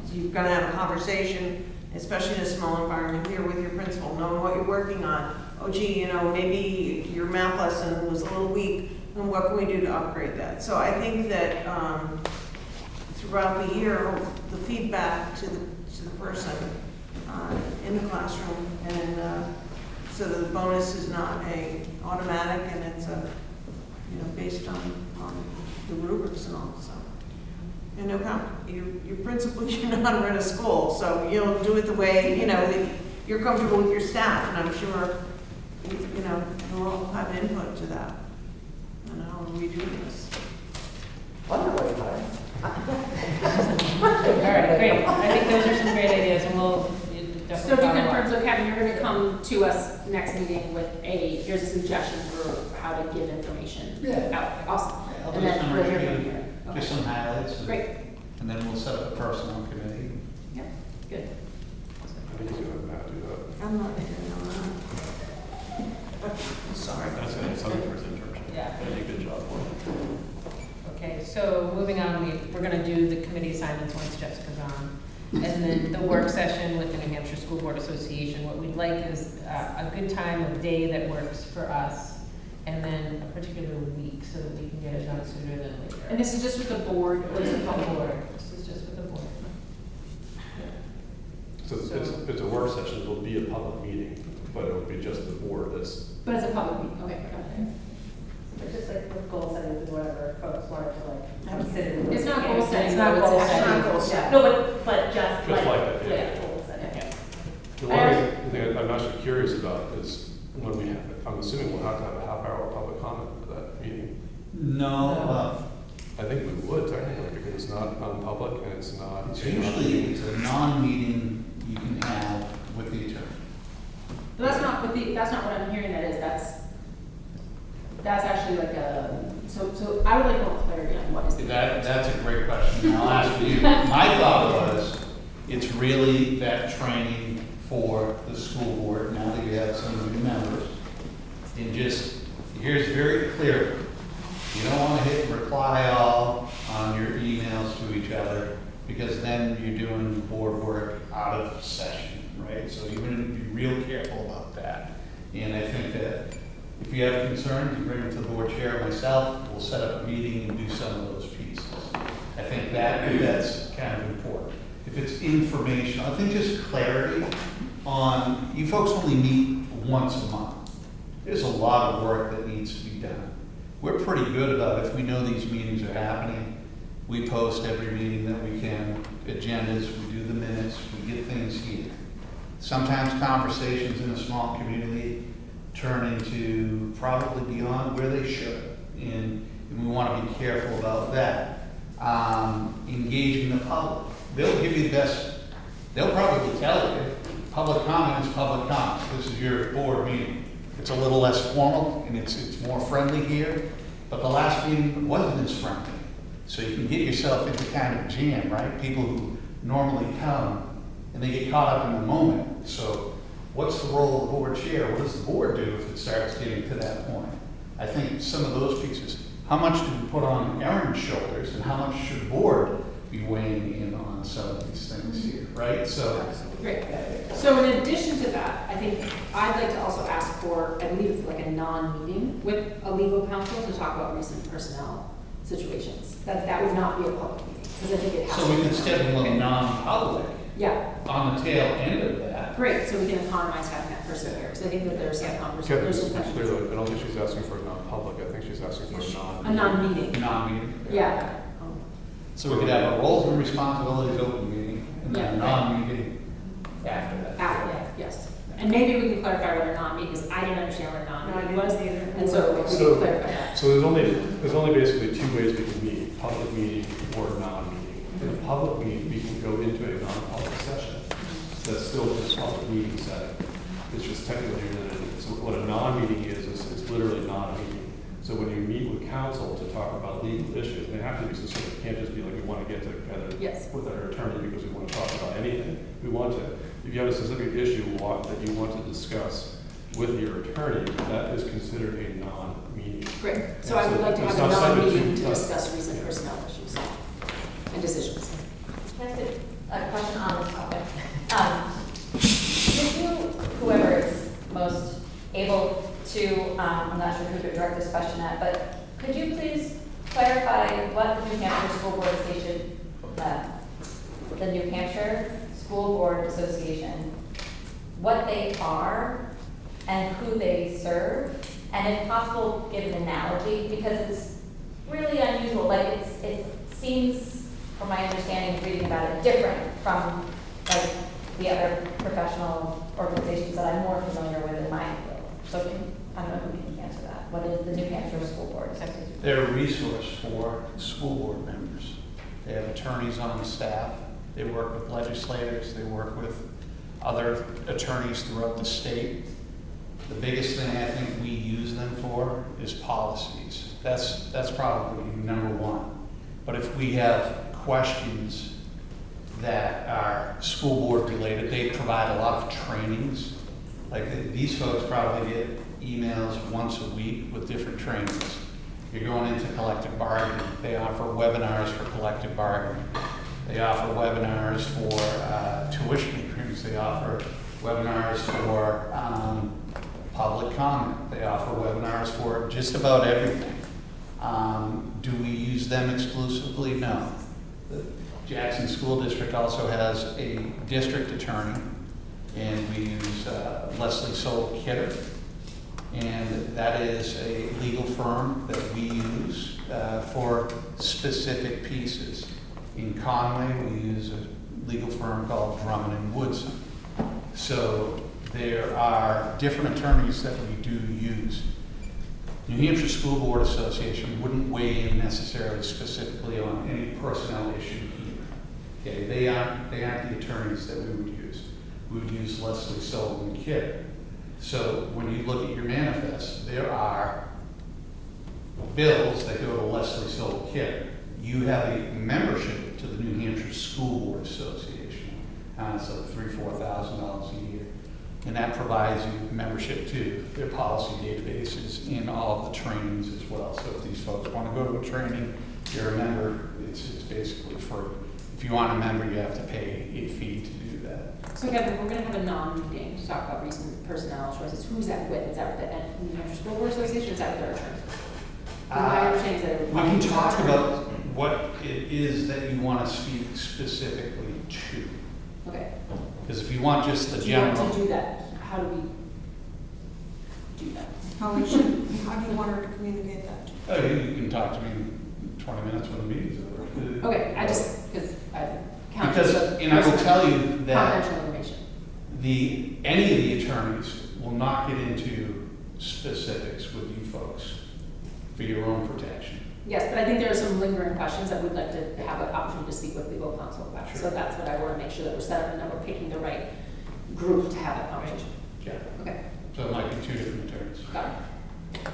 So you've got to have a conversation, especially in a small environment here with your principal, knowing what you're working on. Oh gee, you know, maybe your math lesson was a little weak, and what can we do to upgrade that? So I think that throughout the year, the feedback to the person in the classroom, and so that the bonus is not a automatic, and it's a, you know, based on the rubrics and all. So, and no comment, your principal, you're not run a school, so you'll do it the way, you know, that you're comfortable with your staff, and I'm sure, you know, you'll have input to that. And how are we doing this? I'm not worried about it. All right, great. I think those are some great ideas, and we'll definitely So to follow confirm, up. so Kevin, you're gonna come to us next meeting with here's a suggestion for how to give information Yeah. out. Awesome. I'll And do then some we'll hear from review, you. Okay. just some highlights. Great. And then we'll set up a personnel committee. Yeah, good. I think he's going to Matt do that. I'm not doing that. Sorry. That's something for his internship. Yeah. He did a good job for it. Okay, so moving on, we're gonna do the committee assignments once Jessica's on. And then the work session with the New Hampshire School Board Association. What we'd like is a good time of day that works for us, and then a particular week so that we can get it done sooner than later. And this is just with the board, or This the is the public board. This is just with the board. So it's a work session, it will be a public meeting, but it will be just the board that's. But it's a public meeting, okay, got it. It's just like with goal settings and whatever folks wanted to like consider. It's not goal setting, It's not though, goal it's setting. actually goal setting. No, but just Just like, like that, yeah. yeah, goal setting. The one thing I'm actually curious about is when we have, I'm assuming we'll have to have a half-hour public comment for that meeting. No, I think we would technically, because it's not non-public and it's not. it's usually, it's a non-meeting you can have with the attorney. But that's not what I'm hearing that is, that's actually like so I would like more clarity on what is the. That's a great question, and I'll ask you. My thought was, it's really that training for the school board, now that you have some new members. And just, here's very clear, you don't want to hit reply all on your emails to each other, because then you're doing board work out of session, right? So you're going to be real careful about that. And I think that if you have concerns, you bring them to the board chair, myself, we'll set up a meeting and do some of those pieces. I think that's kind of important. If it's information, I think just clarity on, you folks only meet once a month. There's a lot of work that needs to be done. We're pretty good about, if we know these meetings are happening, we post every meeting that we can, agendas, we do the minutes, we get things here. Sometimes conversations in a small community turn into probably beyond where they should. And we want to be careful about that. Engaging the public. They'll give you the best, they'll probably tell you, public comment is public comment. This is your board meeting. It's a little less formal and it's more friendly here, but the last meeting wasn't as friendly. So you can get yourself into kind of a jam, right? People who normally come and they get caught up in the moment. So what's the role of the board chair? What does the board do if it starts getting to that point? I think some of those pieces, how much do we put on Erin's shoulders and how much should the board be weighing in on some of these things here, right? So Great. So in addition to that, I think I'd like to also ask for, I believe it's like a non-meeting with a legal counsel to talk about recent personnel situations. That would not be a public meeting. Because I think it has. So we can schedule a non-public Yeah, on the tail end of that. great, so we can economize having that person here, because I think that there's some conversation, Kevin, there's just some to be questions. clear, though, I don't think she's asking for a non-public, I think she's asking for a non. A non-meeting, Non-meeting. yeah. So we could have a roles and responsibilities open meeting and then a Yeah. non-meeting after that. After that, yes. And maybe we can clarify what a non-meeting, because I didn't understand what a non-meeting was, and so if we So- can clarify that. So there's only basically two ways we can meet, public meeting or non-meeting. In a public meeting, we can go into a non-public session. That's still just public meeting setting. It's just technically limited. So what a non-meeting is it's literally not a meeting. So when you meet with counsel to talk about legal issues, they have to be specific. It can't just be like, we want to get together Yes. with our attorney because we want to talk about anything. We want to, if you have a specific issue that you want to discuss with your attorney, that is considered a non-meeting. Great, so I would like to have It's a not subject to- non-meeting to discuss recent personnel issues and decisions. Can I ask a question on this topic? Could you, whoever is most able to, I'm not sure who to direct this question at, but could you please clarify what the New Hampshire School Board Association, the New Hampshire School Board Association, what they are and who they serve? And if possible, give an analogy, because it's really unusual, like it seems, from my understanding, reading about it, different from like the other professional organizations that I'm more familiar with in my field. So I don't know who can answer that. What is the New Hampshire School Board Association? They're a resource for school board members. They have attorneys on the staff. They work with legislators. They work with other attorneys throughout the state. The biggest thing I think we use them for is policies. That's probably number one. But if we have questions that are school board related, they provide a lot of trainings. Like these folks probably get emails once a week with different trainings. You're going into collective bargaining. They offer webinars for collective bargaining. They offer webinars for tuition increase. They offer webinars for public comment. They offer webinars for just about everything. Do we use them exclusively? No. The Jackson School District also has a district attorney, and we use Leslie Soul Kidder. And that is a legal firm that we use for specific pieces. In Conway, we use a legal firm called Drummond and Woodson. So there are different attorneys that we do use. New Hampshire School Board Association wouldn't weigh in necessarily specifically on any personnel issue here. Okay, they aren't the attorneys that we would use. We would use Leslie Soul and Kidder. So when you look at your manifest, there are bills that go to Leslie Soul Kidder. You have a membership to the New Hampshire School Board Association. It's like $3,000-4,000 a year. And that provides you membership to their policy databases in all of the trainings as well. So if these folks want to go to a training, you're a member, it's basically free. If you want a member, you have to pay a fee to do that. So Kevin, we're gonna have a non-meeting to talk about recent personnel choices. Who's that with? Is that with the New Hampshire School Board Association, or is that with their attorney? My understanding is that it would We can probably be talk attorney. about what it is that you want to speak specifically to. Okay. Because if you want just the Do you want general. to do that? How do we do that? How do you want her to communicate that? Oh, you can talk to me in 20 minutes when the meeting's over. Okay, I just, because I count. Because, and I will tell you that Confidential information. any of the attorneys will not get into specifics with you folks for your own protection. Yes, but I think there are some lingering questions that we'd like to have an opportunity to speak with legal counsel about. Sure. So that's what I want to make sure that we're set up and that we're picking the right group to have that conversation. Yeah. Okay, So it might be two different attorneys. got it.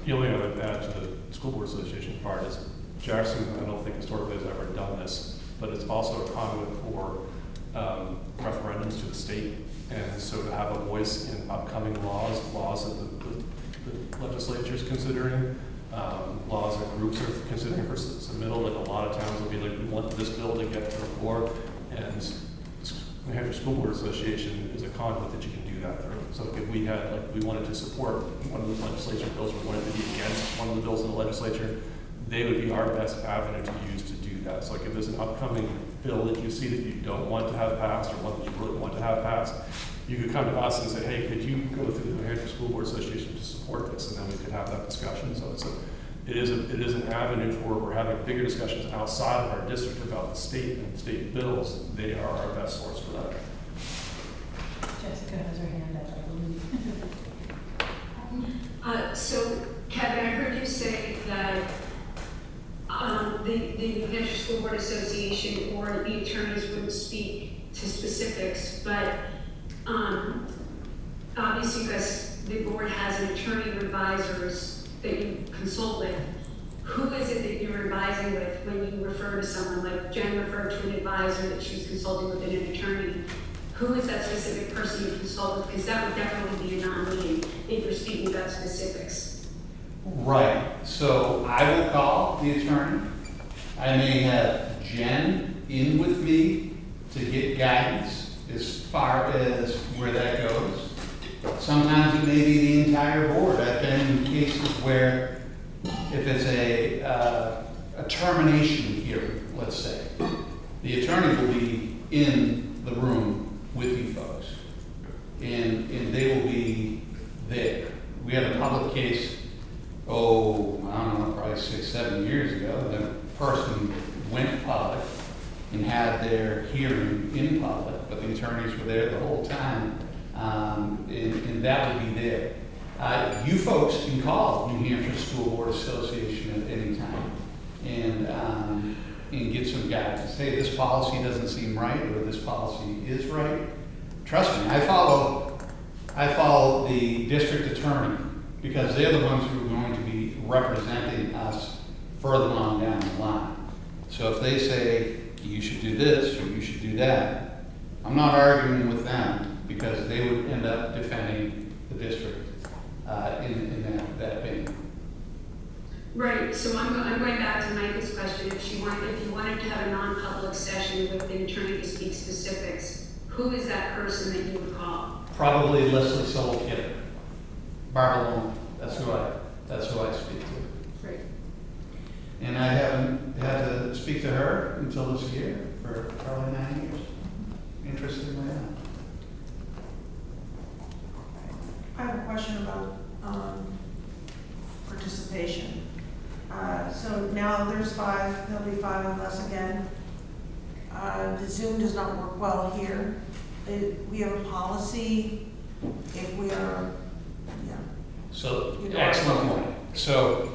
The only other thing I'd add to the school board association part is Jackson, I don't think historically has ever done this, but it's also a conduit for referendums to the state. And so to have a voice in upcoming laws that the legislature is considering, laws that groups are considering for submittal, like a lot of towns will be like, we want this bill to get to the floor, and New Hampshire School Board Association is a conduit that you can do that through. So if we had, like, we wanted to support one of the legislature bills, we wanted to be against one of the bills in the legislature, they would be our best avenue to use to do do that. So like if there's an upcoming bill that you see that you don't want to have passed or one that you really want to have passed, you could come to us and say, hey, could you go through the New Hampshire School Board Association to support this? And then we could have that discussion. So it is an avenue for, we're having bigger discussions outside of our district about the state and state bills. They are our best source for that. Jessica has her hand up, I believe. So Kevin, I heard you say that the New Hampshire School Board Association or the attorneys wouldn't speak to specifics, but obviously because the board has an attorney or advisors that you consult with. Who is it that you're advising with when you refer to someone? Like Jen referred to an advisor that she was consulting with an attorney. Who is that specific person you consult with? Because that would definitely be a non-meeting if you're speaking about specifics. Right, so I will call the attorney. I may have Jen in with me to get guidance as far as where that goes. Sometimes it may be the entire board. I've been in cases where if it's a termination hearing, let's say, the attorney will be in the room with you folks, and they will be there. We had a public case, I don't know, probably 6-7 years ago. The person went public and had their hearing in public, but the attorneys were there the whole time, and that would be there. You folks can call New Hampshire School Board Association at any time and get some guidance. Hey, this policy doesn't seem right, or this policy is right. Trust me, I follow the district attorney because they're the ones who are going to be representing us further on down the line. So if they say, you should do this or you should do that, I'm not arguing with them because they would end up defending the district in that opinion. Right, so I'm going back to Micah's question. If you wanted to have a non-public session with the attorney to speak specifics, who is that person that you would call? Probably Leslie Soul-Kidder, Barbara Long. That's who I speak to. Great. And I haven't had to speak to her until this year for probably 9 years. Interestingly enough. I have a question about participation. So now there's 5, there'll be 5 of us again. The Zoom does not work well here. We have a policy if we are, So, excellent point. So,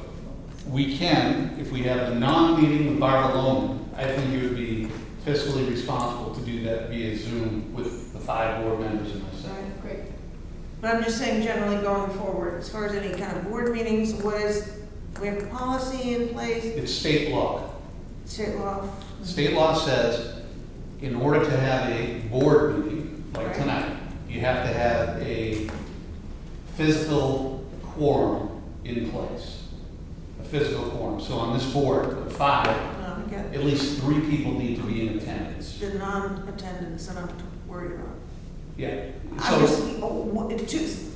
we can, if we have a non-meeting with Barbara Loman, I think it would be fiscally responsible to do that via Zoom with the 5 board members and myself. right, great. But I'm just saying generally going forward, as far as any kind of board meetings, we have a policy in place, It's state law. state law. State law says in order to have a board meeting, like Right. tonight, you have to have a physical quorum in place. A physical quorum. So on this board of 5, Again, at least 3 people need to be in attendance. the non-attendance that I'm worried about. Yeah. I'm So, just,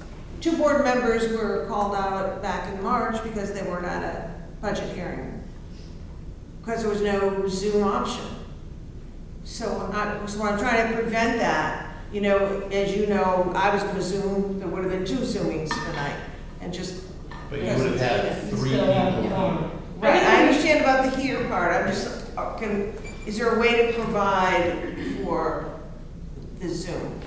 two board members were called out back in March because they weren't at a budget hearing. Because there was no Zoom option. So I'm trying to prevent that. You know, as you know, I was gonna Zoom, there would have been 2 Zoomings tonight, and just. but you would have had 3 people here. Right, I understand about the here part, I'm just, is there a way to provide for the Zoom?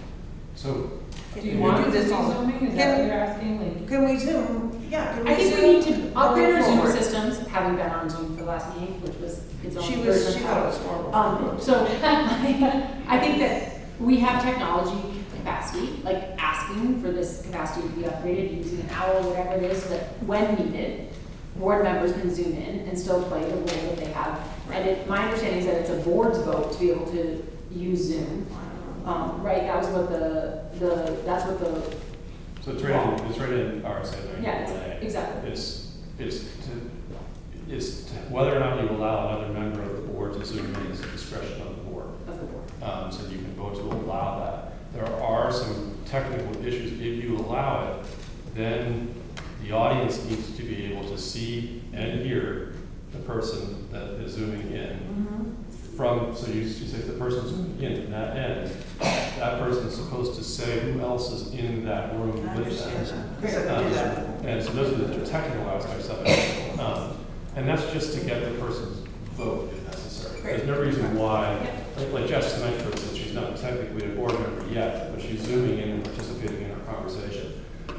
So Do you want to this do all- Zooming? Is that Can- what you're asking? Like, Can we Zoom? Yeah, can we I think Zoom we need to upgrade our going Zoom forward? systems, having been on Zoom for the last meeting, which was its own She version of thought it how. was horrible. So I think that we have technology capacity, like asking for this capacity to be upgraded using an hour, whatever it is, so that when needed, board members can Zoom in and still play the role that they have. And my understanding is that it's a board's vote to be able to use Zoom. Right, that was what that's what the. So it's right in RSA. Yeah, exactly. It's whether or not you allow another member of the board to Zoom in is the discretion of the board. Of the board. So you can vote to allow that. There are some technical issues. If you allow it, then the audience needs to be able to see and hear the person that is zooming in Mhm. from, so you say if the person's zooming in from that end, that person's supposed to say who else is in that room I with understand them. that. Because I could do that. And so those are the technical aspects of it. And that's just to get the person's vote if necessary. There's no reason why, like Jess tonight, for instance, she's not technically a board member yet, but she's zooming in and participating in our conversation.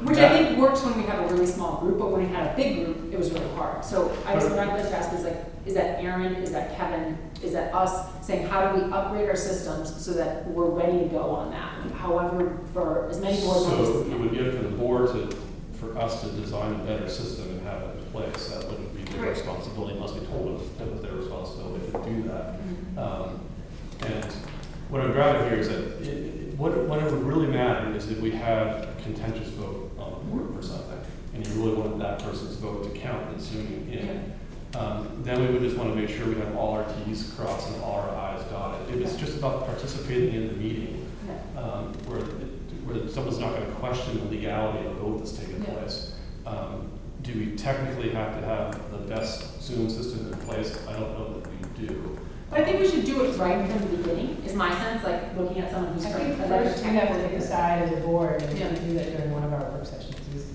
Which I think works when we have a really small group, but when we had a big group, it was really hard. So I guess what I'd like to ask is like, is that Aaron, is that Kevin, is that us saying, how do we upgrade our systems so that we're ready to go on that? However, for as many board members So as it can. would be up for the board for us to design a better system and have it in place. That wouldn't be their Right. responsibility, unless we told them that was their responsibility to do that. And what I'm driving here is that what it would really matter is if we had a contentious vote on the board for something, and you really wanted that person's vote to count in zooming in. Then we would just want to make sure we have all our T's crossed and all our I's dotted. If it's just about participating in the meeting, where someone's not going to question the legality of a vote that's taken place, do we technically have to have the best Zoom system in place? I don't know that we do. But I think we should do it right from the beginning, is my sense, like looking at someone who's I from think another first we have to technical. decide as a board, and Yeah. we do that during one of our work sessions,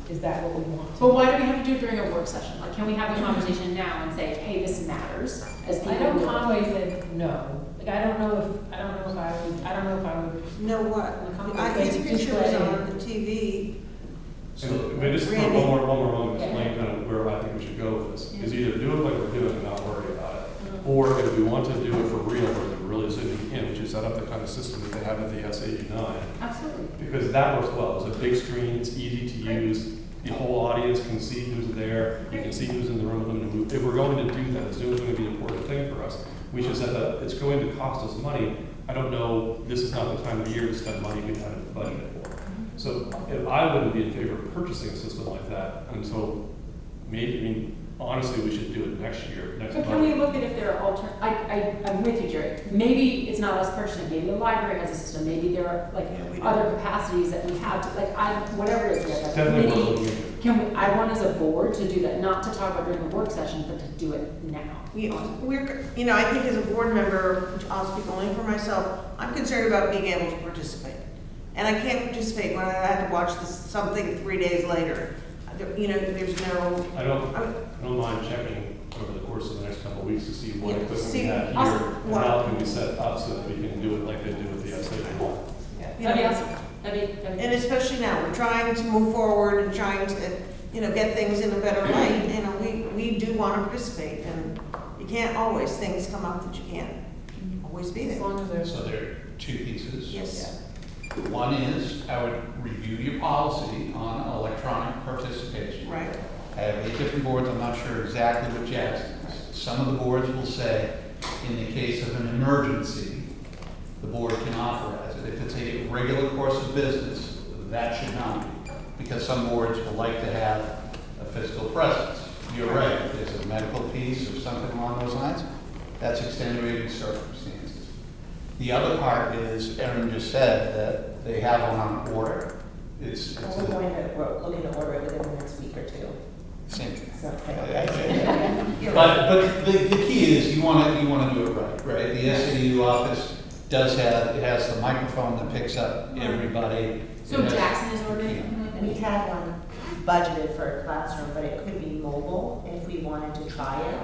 is that what we want to? But why do we have to do it during a work session? Like, can we have the conversation now and say, hey, this matters, as people? I know who- Conway said no, like, I don't know if I would, Know what? His picture was on the TV. So, I mean, just for Randy. one more moment, explain kind of where I think we should go with this. Is either do it like we're doing and not worry about it, or if we want to do it for real, where they're really zooming in, which is set up the kind of system that they have at the SAU9. Absolutely. Because that works well. It's a big screen, it's easy to use, the whole audience can see who's there, you can see who's in the room with them. If we're going to do that, Zoom is going to be an important thing for us. We should set that, it's going to cost us money. I don't know, this is not the time of year to spend money we haven't budgeted for. So if I wouldn't be in favor of purchasing a system like that until maybe, I mean, honestly, we should do it next year, next So month. can we look at if there are I'm with you, Jerry. Maybe it's not us purchasing, maybe the library has a system, maybe there are like Yeah, we do. other capacities that we have to, like, whatever it is, we have, like, Definitely worth committee. looking into. Can we, I want as a board to do that, not to talk about during the work session, but to do it now. I think as a board member, which I'll speak only for myself, I'm concerned about being able to participate. And I can't participate when I have to watch something 3 days later. There's no, I don't mind checking over the course of the next couple of weeks to see what Yeah, equipment we see, have here, awesome. and how can we set it up so that we can do it like they do with the SAU. That'd be awesome. That'd be. and especially now, we're trying to move forward and trying to, get things in a better light. We do want to participate, and you can't always, things come up that you can't always be As there. long as there's. So there are two pieces. Yes. One is, I would review your policy on electronic participation. Right. I have 8 different boards, I'm not sure exactly what Jackson is. Some of the boards will say, in the case of an emergency, the board can authorize it. If it's a regular course of business, that should not be, because some boards will like to have a physical presence. You're right, if there's a medical piece or something along those lines, that's extenuating circumstances. The other part is, Erin just said that they have one on order. It's We're a going to, we're looking to order it within the next week or two. same thing. So, But the key is you want to do it right? The SAU office has the microphone that picks up everybody. So Jackson is ordering something like that? We had one budgeted for a classroom, but it could be mobile if we wanted to try it.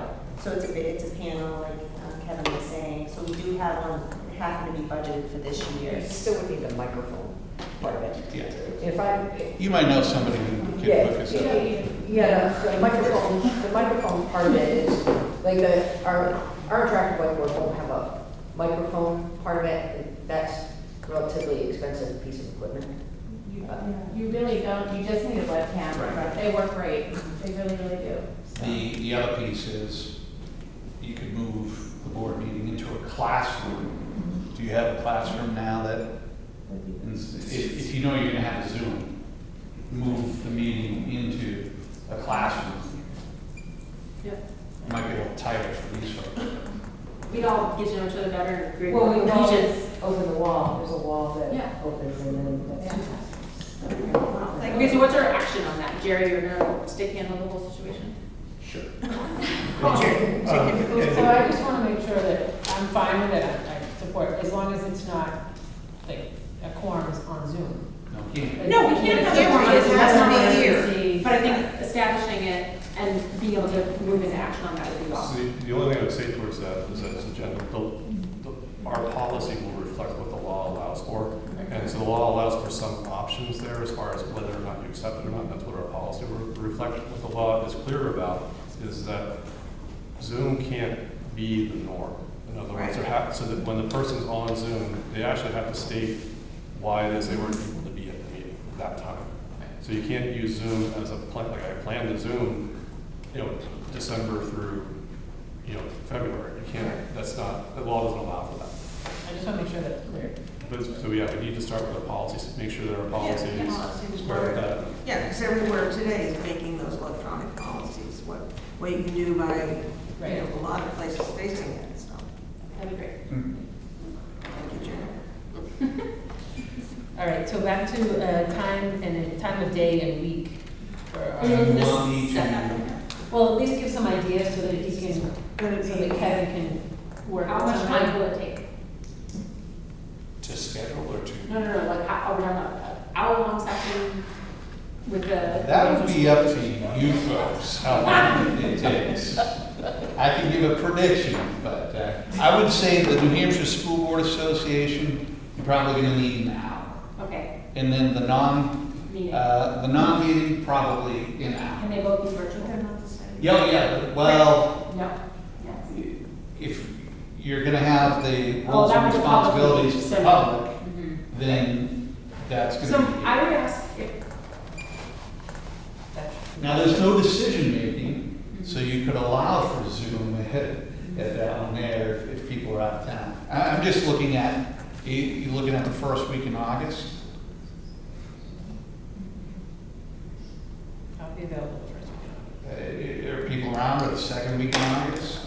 So it's a panel, like Kevin was saying, so we do have one, happened to be budgeted for this year. You still would need the microphone part of it. Yeah. If I, You might know somebody who can yeah, hook us up. the microphone part of it is, like our interactive whiteboard won't have a microphone part of it, and that's relatively expensive piece of equipment. you really don't, you just need a webcam, Right. they work great, they really, really do. So. The other piece is you could move the board meeting into a classroom. Do you have a classroom now that, if you know you're going to have a Zoom, move the meeting into a classroom? Yep. It might be a little tighter for these folks. We'd all get to know each other better and agree. Well, we on all cohesion. just open the wall, there's a wall Yeah. that opens and then that's. Okay, so what's our action on that? Jerry, you're gonna stick handle the whole situation? Sure. So I just wanna make sure that I'm fine with it, I support, as long as it's not, like, a quorum is on Zoom. No, can't. No, we can't have Yeah, a quorum, because it it has has to to be be here. here. But I think establishing it and being able to move into action on that would be So awesome. the only thing I would say towards that is that it's agenda, our policy will reflect what the law allows for. And so the law allows for some options there as far as whether or not you accept it or not. That's what our policy will reflect. What the law is clear about is that Zoom can't be the norm. In other words, so that when the person's on Zoom, they actually have to state why it is they weren't able to be at the meeting at that time. So you can't use Zoom as a plan, like I planned to Zoom, December through, February. You can't, that's not, the law doesn't allow for that. I just wanna make sure that's clear. But, so we need to start with the policies, make sure that our policies Yeah, policies square work. that. Yeah, because everywhere today is making those electronic policies, what you can do by, a lot of places facing it, so. That'd be great. Thank you, Jen. All right, so back to time of day and week for our. We'll need to, Well, at least give some ideas so that he can, so that Kevin can work. How with much someone. time will it take? to schedule or to? No, like, how, are we on an hour-long session with the? That would be up to you folks, how long it takes. I can give a prediction, but I would say the New Hampshire School Board Association, you're probably gonna need an hour. Okay, And then the meeting. non-meeting, probably an hour. Can they both be virtual? They're not the same. Yeah, well, No. Yes. if you're gonna have the Oh, roles that and was a public responsibilities meeting, to so- the public, Mhm. then that's So gonna be. I would ask if, Now, there's no decision making, so you could allow for Zoom at that on there if people are out of town. I'm just looking at, you looking at the first week in August? I'll be available the first week. Are people around or the second week in August?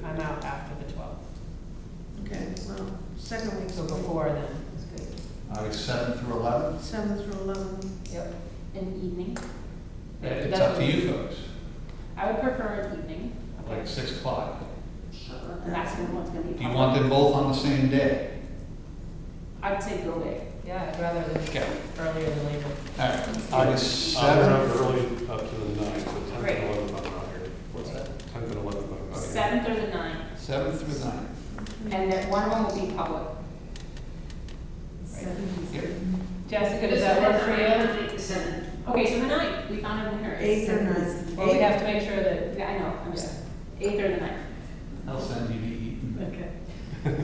I'm out after the 12th, Okay, well, second week's so before then is good. August 7th through 11th? 7th through 11th. Yep. in the evening, It's up to you folks, I would prefer an evening. like 6 o'clock. Sure. And that's when one's gonna be. Do you want them both on the same day? I'd say go big. Yeah, I'd rather than Okay. earlier than later. All right, August I'm around 7th. early up to the 9th, so 10th Great. and 11th I'm not here. What's that? 10th and 11th I'm not here. 7th or the 9th, 7th through 9th. and then one of them will be public. Jessica, does that work for you? Okay, so the 9th, we found a winner. 8th or 9th. Well, we have to make sure that. Yeah, I know, I'm just, 8th or the 9th. I'll send you to Eaton. Okay.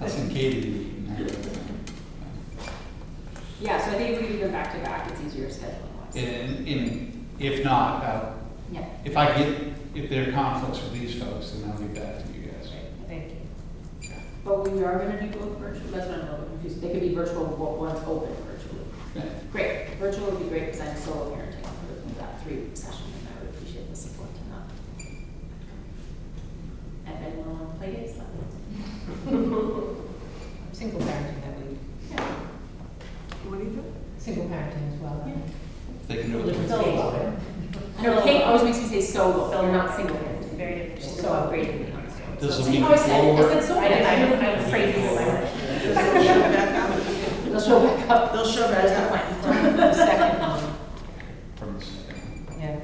I'll send Katie to Eaton. Yeah, so I think if we do them back to back, it's easier scheduling wise. And if not, Yeah, if there are conflicts with these folks, then I'll get back to you guys. Thank you. but we are gonna do both virtual, that's what I'm a little confused, they could be virtual, one's open virtually. Yeah. Great, virtual would be great, because I'm solo parenting for that 3-week session, and I would appreciate the support in that. And then we'll play games, let me know. I'm single parenting that week. Yeah. What do you do? Single parenting as well. They can do it. Different with- solo. No, Kate always makes me say solo, you're not single parenting. Very different. She's so upgraded me. Does So it you mean always said, forward? I said solo. I'm crazy. They'll show back up. They'll show That is back the up. plan. The second one. From the second. Yeah.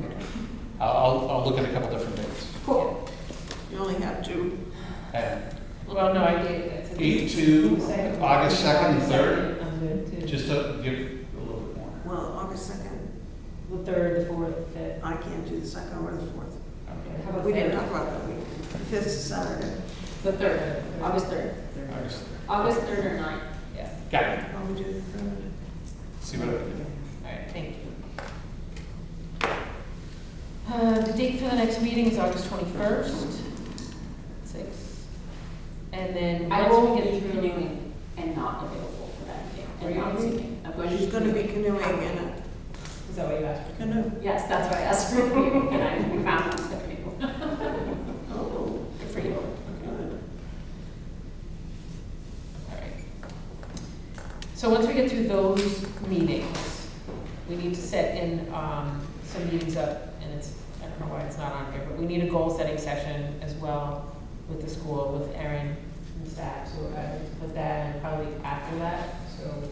I'll look at a couple different dates. Cool. You only have 2. Well, no, I gave it. 8 to August 2nd and 3rd, I'm good too. just to give a little bit more. Well, August 2nd, The 3rd, the 4th, the 5th. I can't do the 2nd or the 4th. How about We the didn't 5th? talk about that week. The 5th is Saturday. The 3rd, August 3rd. August 3rd. August 3rd or 9th. Yeah. Got it. Why don't we do the 3rd? See what I can do. All right, thank you. The date for the next meeting is August 21st, 6. And then I once will we be get through. canoeing and not available for that meeting. Are And you not going to be? sleeping. I'm going to. She's gonna be canoeing in a Is that what you asked for? canoe. Yes, that's what I asked for you, and I found it for you. Oh, Good for you. good. All right. So once we get through those meetings, we need to set in some meetings up, and it's I don't know why it's not on here, but we need a goal-setting session as well with the school, with Erin and staff, so I would put that and probably after that, so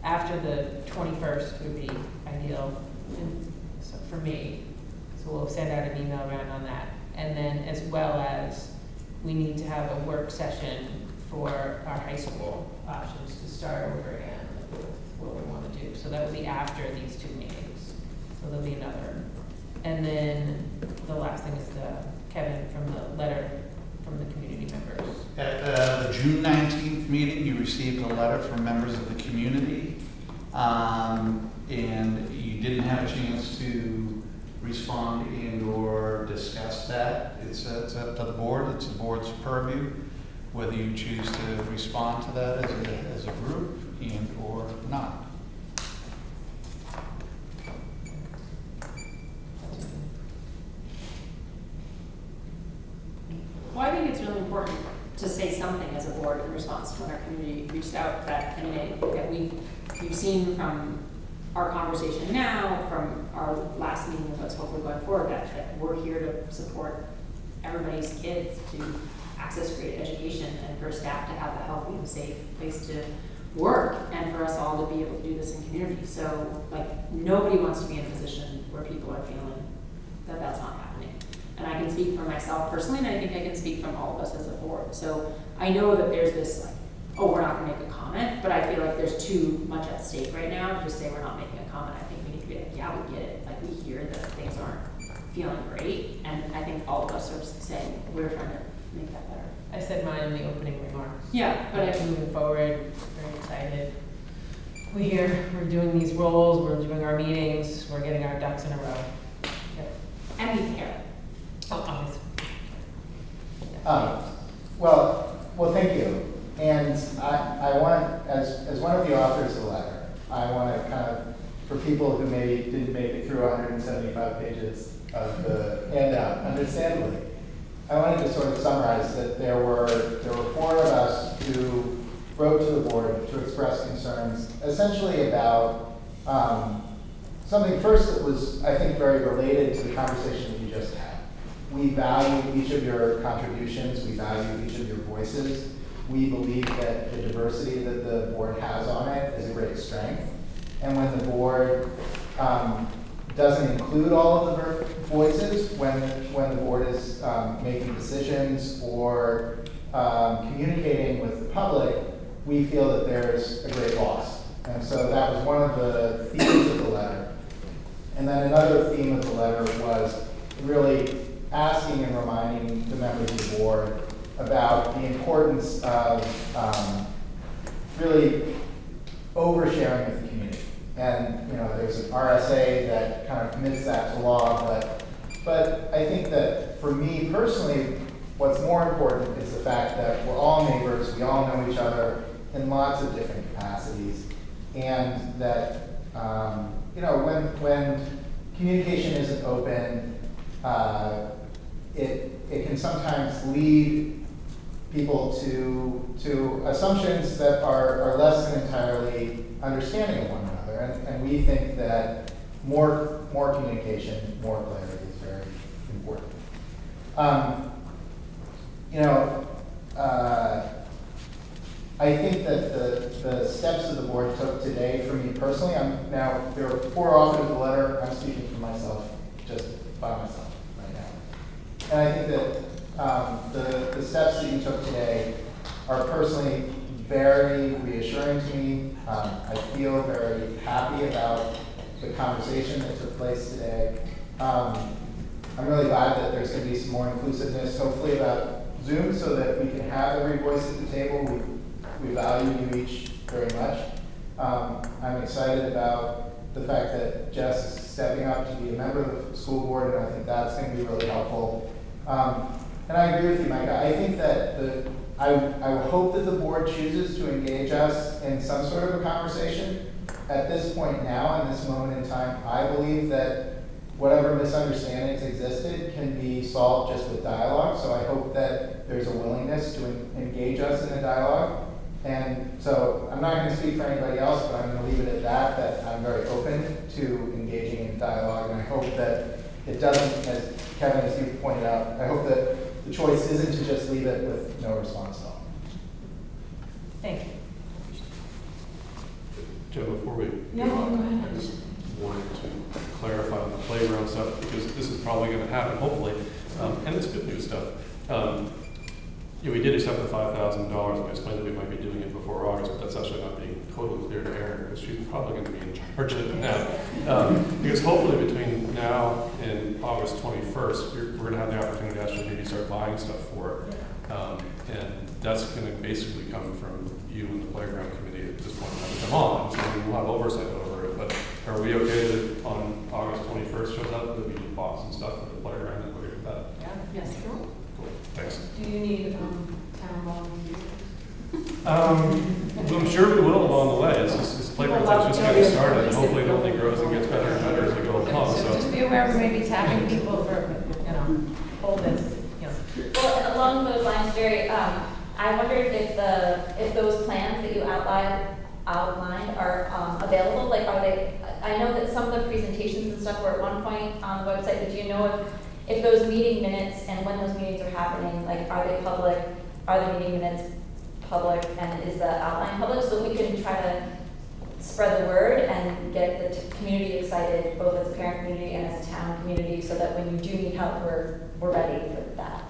after the 21st would be ideal, and so for me. So we'll send out an email around on that. And then as well as, we need to have a work session for our high school options to start over again with what we want to do. So that will be after these 2 meetings. So there'll be another. And then the last thing is Kevin from the letter from the community members. At the June 19th meeting, you received a letter from members of the community, and you didn't have a chance to respond and or discuss that. It's up to the board, it's the board's purview, whether you choose to respond to that as a group and or not. Well, I think it's really important to say something as a board in response to when our community reached out, that, I mean, that we've seen from our conversation now, from our last meeting with us, hopefully going forward, that we're here to support everybody's kids to access great education, and for staff to have a healthy and safe place to work, and for us all to be able to do this in community. So, like, nobody wants to be in a position where people are feeling that that's not happening. And I can speak for myself personally, and I think I can speak from all of us as a board. So I know that there's this, like, oh, we're not gonna make a comment, but I feel like there's too much at stake right now to just say we're not making a comment. I think we need to be like, yeah, we get it. Like, we hear that things aren't feeling great, and I think all of us are saying we're trying to make that better. I said mine in the opening remarks. Yeah, but moving forward, very excited. We're doing these roles, we're doing our meetings, we're getting our ducks in a row. Yep. And we care. Oh, obviously. Well, thank you. And I want, as one of the authors of the letter, I want to kind of, for people who maybe didn't make it through 175 pages of the handout, understandably, I wanted to sort of summarize that there were 4 of us who wrote to the board to express concerns, essentially about something first that was, I think, very related to the conversation that you just had. We value each of your contributions. We value each of your voices. We believe that the diversity that the board has on it is a great strength. And when the board doesn't include all of the voices, when the board is making decisions or communicating with the public, we feel that there's a great loss. And so that was one of the themes of the letter. And then another theme of the letter was really asking and reminding the members of the board about the importance of really oversharing with the community. And there's an RSA that kind of commits that to law, but I think that for me personally, what's more important is the fact that we're all neighbors, we all know each other in lots of different capacities, and that when communication isn't open, it can sometimes lead people to assumptions that are less than entirely understanding of one another. And we think that more communication, more clarity is very important. I think that the steps that the board took today for me personally, there are 4 authors of the letter, I'm speaking for myself, just by myself right now. And I think that the steps that you took today are personally very reassuring to me. I feel very happy about the conversation that took place today. I'm really glad that there's going to be some more inclusiveness, hopefully about Zoom, so that we can have every voice at the table. We value you each very much. I'm excited about the fact that Jess is stepping up to be a member of the school board, and I think that's going to be really helpful. And I agree with you, Micah. I think that I hope that the board chooses to engage us in some sort of a conversation. At this point now, in this moment in time, I believe that whatever misunderstandings existed can be solved just with dialogue. So I hope that there's a willingness to engage us in a dialogue. And so I'm not going to speak for anybody else, but I'm going to leave it at that I'm very open to engaging in dialogue. And I hope that it doesn't, as Kevin, as you pointed out, I hope that the choice isn't to just leave it with no response at all. Thank you. Joe, before we Yeah, go on, go ahead. I just wanted to clarify on the playground stuff, because this is probably gonna happen, hopefully, and it's good news stuff. Yeah, we did accept the $5,000, and I explained that we might be doing it before August, but that's actually not being totally clear to Erin, because she's probably gonna be in charge of it now. Because hopefully between now and August 21st, we're gonna have the opportunity to actually maybe start buying stuff for it. And that's gonna basically come from you and the playground committee at this point in time, which I'm on, so we'll have oversight over it. But are we okay that on August 21st shows up, that we need box and stuff for the playground and we're good with that? Yeah. Yes. Cool. Cool, thanks. Do you need, town volunteers? I'm sure we will along the way. This playground thing's just getting started, and hopefully it only grows and gets better and better as we go along, So so. just be aware of maybe tapping people for, hold this, Well, and along those lines, Jerry, I wondered if those plans that you outlined are available, like are they, I know that some of the presentations and stuff were at one point on the website, but do you know if those meeting minutes and when those meetings are happening, like are they public, are the meeting minutes public, and is the outline public, so we can try to spread the word and get the community excited, both as a parent community and as a town community, so that when you do need help, we're ready for that.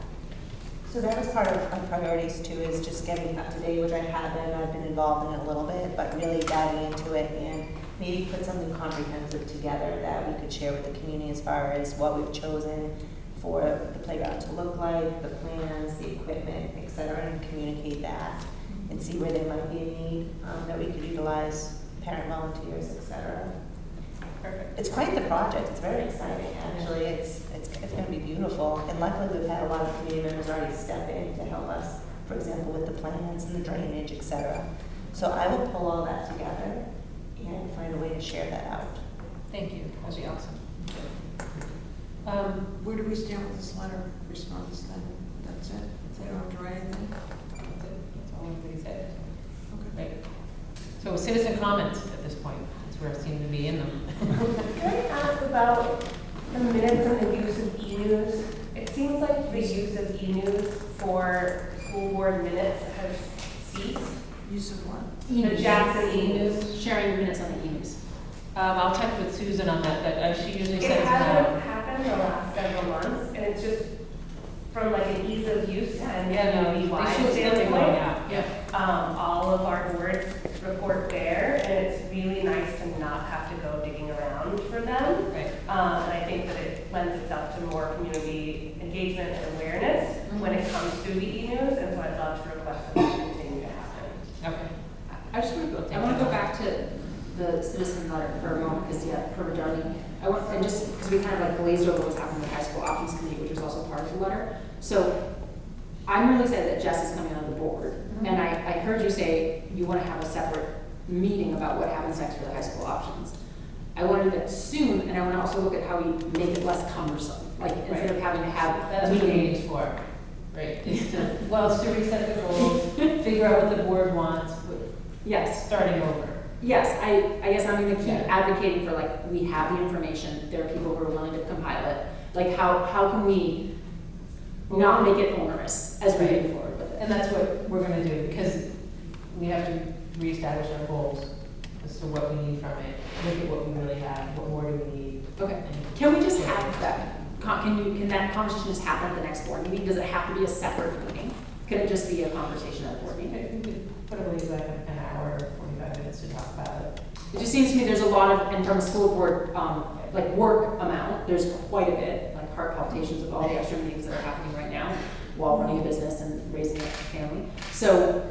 So that was part of our priorities too, is just getting up to date, which I haven't, I've been involved in it a little bit, but really diving into it and maybe put something comprehensive together that we could share with the community as far as what we've chosen for the playground to look like, the plans, the equipment, et cetera, and communicate that and see where there might be a need that we could utilize parent volunteers, et cetera. Perfect. It's quite the project. It's very exciting, actually. It's going to be beautiful. And luckily, we've had a lot of community members already step in to help us, for example, with the plans and the drainage, et cetera. So I will pull all that together and find a way to share that out. Thank you. That'd be awesome. Where do we stand with this letter response then? That's it? They don't have to write anything? That's all anybody said. Okay. Right. So citizen comments at this point, that's where I seem to be in them. Can I ask about the minutes and the use of e-news? It seems like the use of e-news for school board minutes has ceased. Use of what? The Jackson e-news. Sharing minutes on the e-news. I'll check with Susan on that, but she usually It says hasn't no. happened the last several months, and it's just from like an ease of use and Yeah, no, UI they should still be going standpoint. out, yeah. All of our boards report there, and it's really nice to not have to go digging around for them. Right. And I think that it lends itself to more community engagement and awareness when it comes to the e-news, and so I'd love to request that that continue to happen. Okay. I just want to go back to the citizen letter for a moment, because for Darlene, and just because we kind of like glazed over what's happening in the high school options committee, which was also part of the letter. So I'm really excited that Jess is coming on the board, and I heard you say you want to have a separate meeting about what happens next for the high school options. I want to do that soon, and I want to also look at how we make it less cumbersome, like instead of having to have That's a what the meeting. meeting's for, right? It's to, well, it's to reset the goals, figure out what the board wants, Yes. starting over. Yes, I guess I'm going to keep Yeah. advocating for, like, we have the information, there are people who are willing to compile it. Like, how can we not make it onerous as we move forward with it? And that's what we're gonna do, because we have to reestablish our goals as to what we need from it, look at what we really have, what more do we need. Okay. Can we just have that, can that conversation just happen at the next board meeting? Does it have to be a separate meeting? Can it just be a conversation at the board meeting? We could put away like an hour or 45 minutes to talk about it. It just seems to me there's a lot of, and from a school board, like work amount, there's quite a bit, like heart palpitations of all the extra meetings that are happening right now while running a business and raising a family. So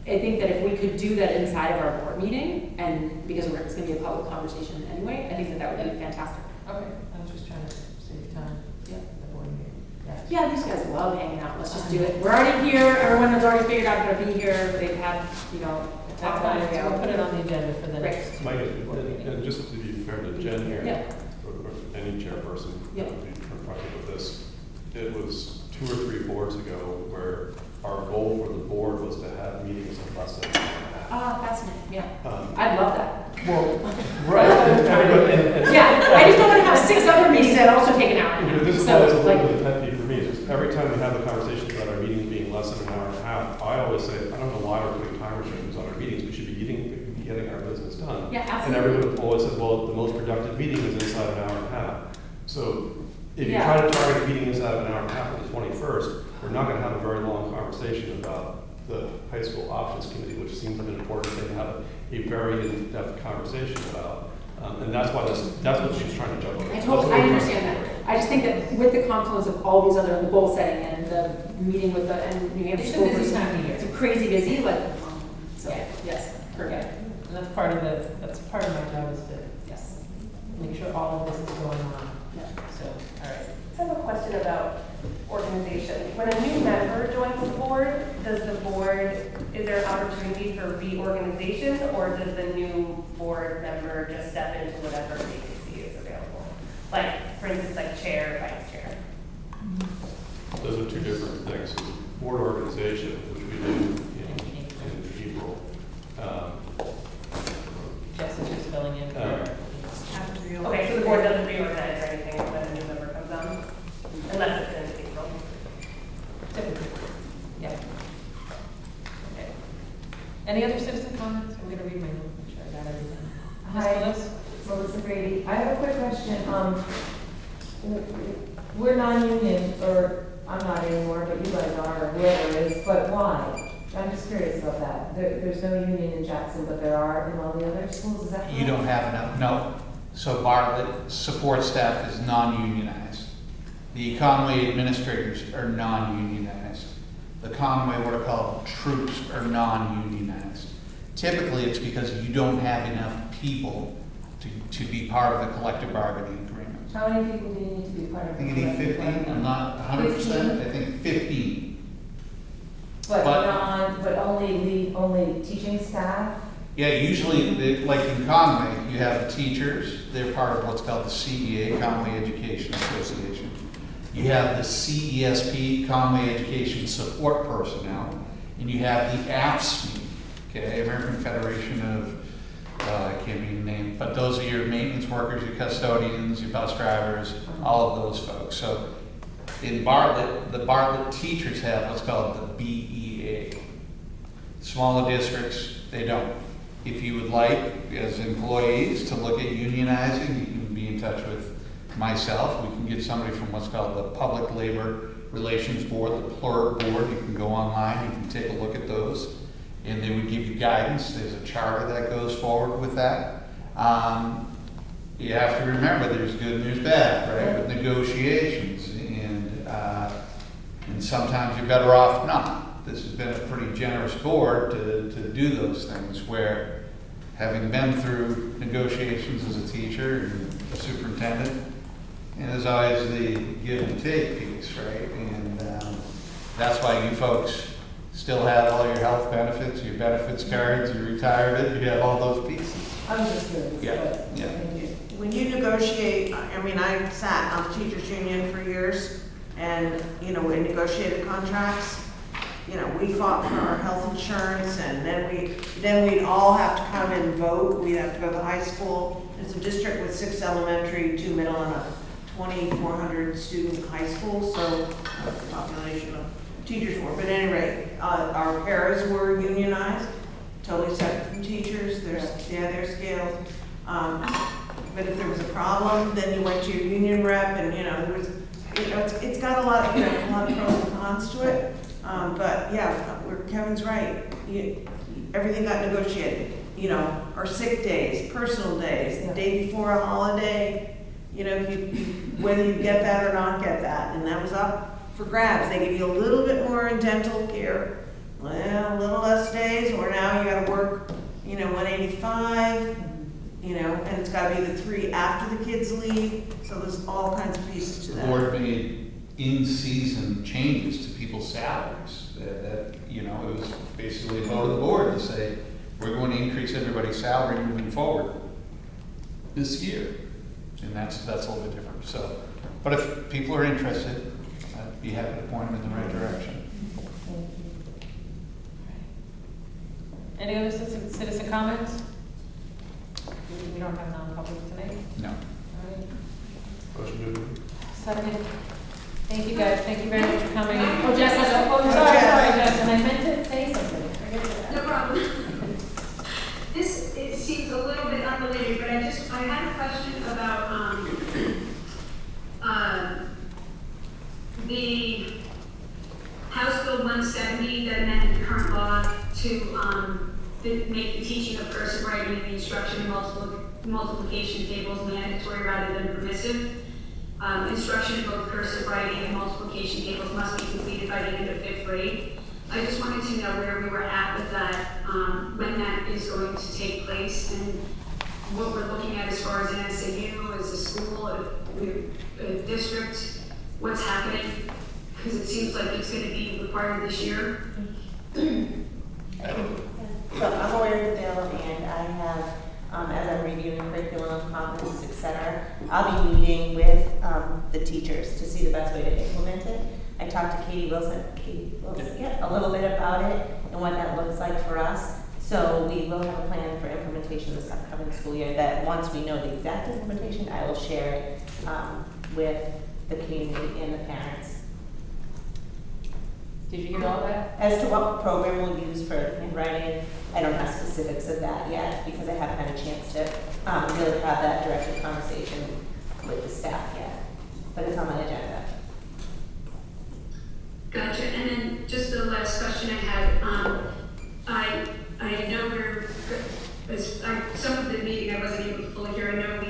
I think that if we could do that inside of our board meeting, and because it's going to be a public conversation anyway, I think that would be fantastic. Okay, I was just trying to save time. Yeah. The board meeting. Yes. Yeah, these guys love hanging out. Let's just do it. We're already here. Everyone has already figured out how to be here. They've had, That's fine, so we'll put it on the agenda for the Great. next. Mike, and just to be fair to Jen here, Yeah. or any chairperson Yeah. that would be confronted with this, it was 2 or 3 boards ago where our goal for the board was to have meetings of less than an hour and a half. Ah, fascinating. Yeah. Um, I'd love that. Well, right, and everybody, and- Yeah, I just don't want to have 6 other meetings that also half, I always say, I don't know why we're putting time restrictions on our meetings, we should be getting our business done. Yeah, And absolutely. everyone always says, well, the most productive meeting is inside an hour and a half. So if you Yeah. try to target a meeting inside of an hour and a half on the 21st, we're not gonna have a very long conversation about the high school options committee, which seems like an important thing to have a very in-depth conversation about. And that's why that's what she's trying to juggle. I understand that. I just think that with the confluence of all these other, the goal setting and the meeting with the, and New Hampshire It's a School busy Board, time of year. it's a crazy busy, but, so, Yeah. yes, perfect, And that's part of my job is to yes. make sure all of this is going on. Yeah. So, all right. I have a question about organization. When a new member joins the board, is there an opportunity for reorganization, or does the new board member just step into whatever vacancy is available? Like, for instance, like chair, vice chair. Those are two different things. Board organization, which we do in April. Jess is just filling in for. Okay, so the board doesn't reorganize or anything when a new member comes on, unless it's in April. Typically, yeah. Okay. Any other citizen comments? I'm gonna read my notes, make sure I got everything. Hi. Ms. Phillips? Melissa Brady. I have a quick question. We're non-union, or I'm not anymore, but you guys are, or whoever it is, but why? I'm just curious about that. There's no union in Jackson, but there are in all the other schools, is that correct? You don't have enough, no. So Bartlett support staff is non-unionized. The Conway administrators are non-unionized. The Conway, what are called troops, are non-unionized. Typically, it's because you don't have enough people to be part of the collective bargaining agreement. How many people do you need to be part I of? think you need 15, I'm not 100%, I think 15. But but- but only teaching staff? Yeah, usually, like in Conway, you have the teachers, they're part of what's called the CEA, Conway Education Association. You have the CESP, Conway Education Support Personnel, and you have the AFSCME, okay, American Federation of, I can't even name, but those are your maintenance workers, your custodians, your bus drivers, all of those folks. So in Bartlett, the Bartlett teachers have what's called the BEA. Smaller districts, they don't. If you would like, as employees, to look at unionizing, you can be in touch with myself. We can get somebody from what's called the Public Labor Relations Board, the PLUR board. You can go online, you can take a look at those, and they would give you guidance. There's a charter that goes forward with that. You have to remember there's good and there's bad, right, with negotiations, and sometimes you're better off not. This has been a pretty generous board to do those things, where having been through negotiations as a teacher and a superintendent, and there's always the give and take piece, right? And that's why you folks still have all your health benefits, your benefits cards, your retirement, you have all those pieces. I'm just curious. Yeah, but- yeah. When you negotiate, I mean, I sat on the teachers union for years, and, you know, we negotiated contracts. You know, we fought for our health insurance, and then we'd all have to come and vote. We'd have to go to the high school. It's a district with 6 elementary, 2 middle, and a 2,400 student high school, so the population of teachers were. But at any rate, our paras were unionized, totally separate from teachers. There's scales. But if there was a problem, then you went to your union rep, and, you know, there was, you know, it's got a lot of pros and cons to it. But yeah, Kevin's right. Everything got negotiated, you know, our sick days, personal days, the day before a holiday, you know, whether you get that or not get that, and that was up for grabs. They give you a little bit more in dental care, well, a little less days, or now you gotta work, you know, 185, you know, and it's gotta be the 3 after the kids leave, so there's all kinds of pieces to The that. board made in-season changes to people's salaries. That, you know, it was basically a vote of the board to say, we're going to increase everybody's salary moving forward this year. And that's a little bit different, so. But if people are interested, I'd be happy to point them in the right direction. Any other citizen comments? We don't have non-public tonight? No. All right. Motion to Second. Thank you guys, thank you very much for coming. Oh, Jess has a, oh, Sorry, Jess, and I meant to say something. I forget that. No problem. This, it seems a little bit unrelated, but I had a question about, the House Bill 170 that amended the current law to, make the teaching of cursive writing and the instruction in multiplication tables mandatory rather than permissive. Instruction in both cursive writing and multiplication tables must be completed by the end of 5th grade. I just wanted to know where we were at with that, when that is going to take place, and what we're looking at as far as an SAU, as a school, a district, what's happening, because it seems like it's going to be required this year. So I'm aware of the bill, and I have, as I'm reviewing curriculum, competencies, et cetera, I'll be meeting with the teachers to see the best way to implement it. I talked to Katie Wilson, a little bit about it and what that looks like for us. So we will have a plan for implementation this upcoming school year that once we know the exact implementation, I will share it with the community and the parents. Did you hear all that? As to what program we'll use for handwriting, I don't have specifics of that yet because I haven't had a chance to really have that directed conversation with the staff yet. But it's on my agenda. Gotcha. And then just the last question I had, I know some of the meeting I wasn't able to fully hear. I know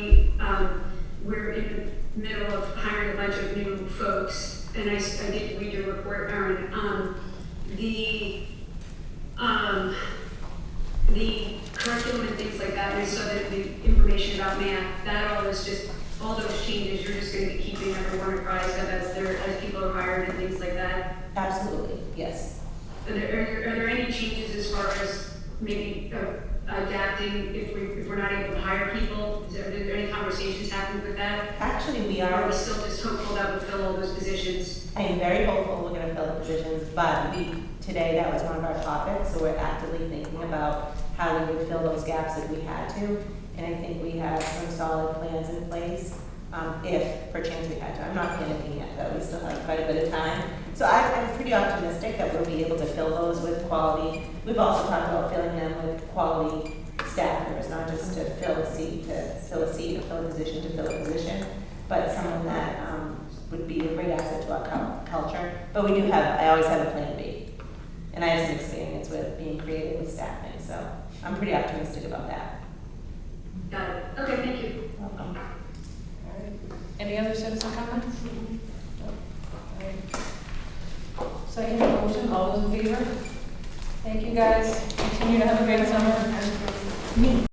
we're in the middle of hiring a bunch of new folks, and I did read your report, Erin. The curriculum and things like that, and so that the information about math, that all is just, all those changes, you're just going to be keeping everyone apprised of as people are hired and things like that? Absolutely, yes. Are there any changes as far as maybe adapting if we're not able to hire people? Are there any conversations happening with that? Actually, we Or are. are we still just hopeful that we'll fill all those positions? I am very hopeful we're going to fill the positions, but today that was one of our topics, so we're actively thinking about how we would fill those gaps if we had to. And I think we have some solid plans in place, if perchance we had to. I'm not panicking yet, though. We still have quite a bit of time. So I'm pretty optimistic that we'll be able to fill those with quality. We've also talked about filling them with quality staff members, not just to fill a seat, or fill a position, but someone that would be a great asset to our culture. But we do have, I always have a plan B. And I have some experience with being creative with staffing, so I'm pretty optimistic about that. Got it. Okay, thank you. Welcome. Any other citizen comments? Nope. All right. Second motion, all those in favor? Thank you, guys. Continue to have a great summer.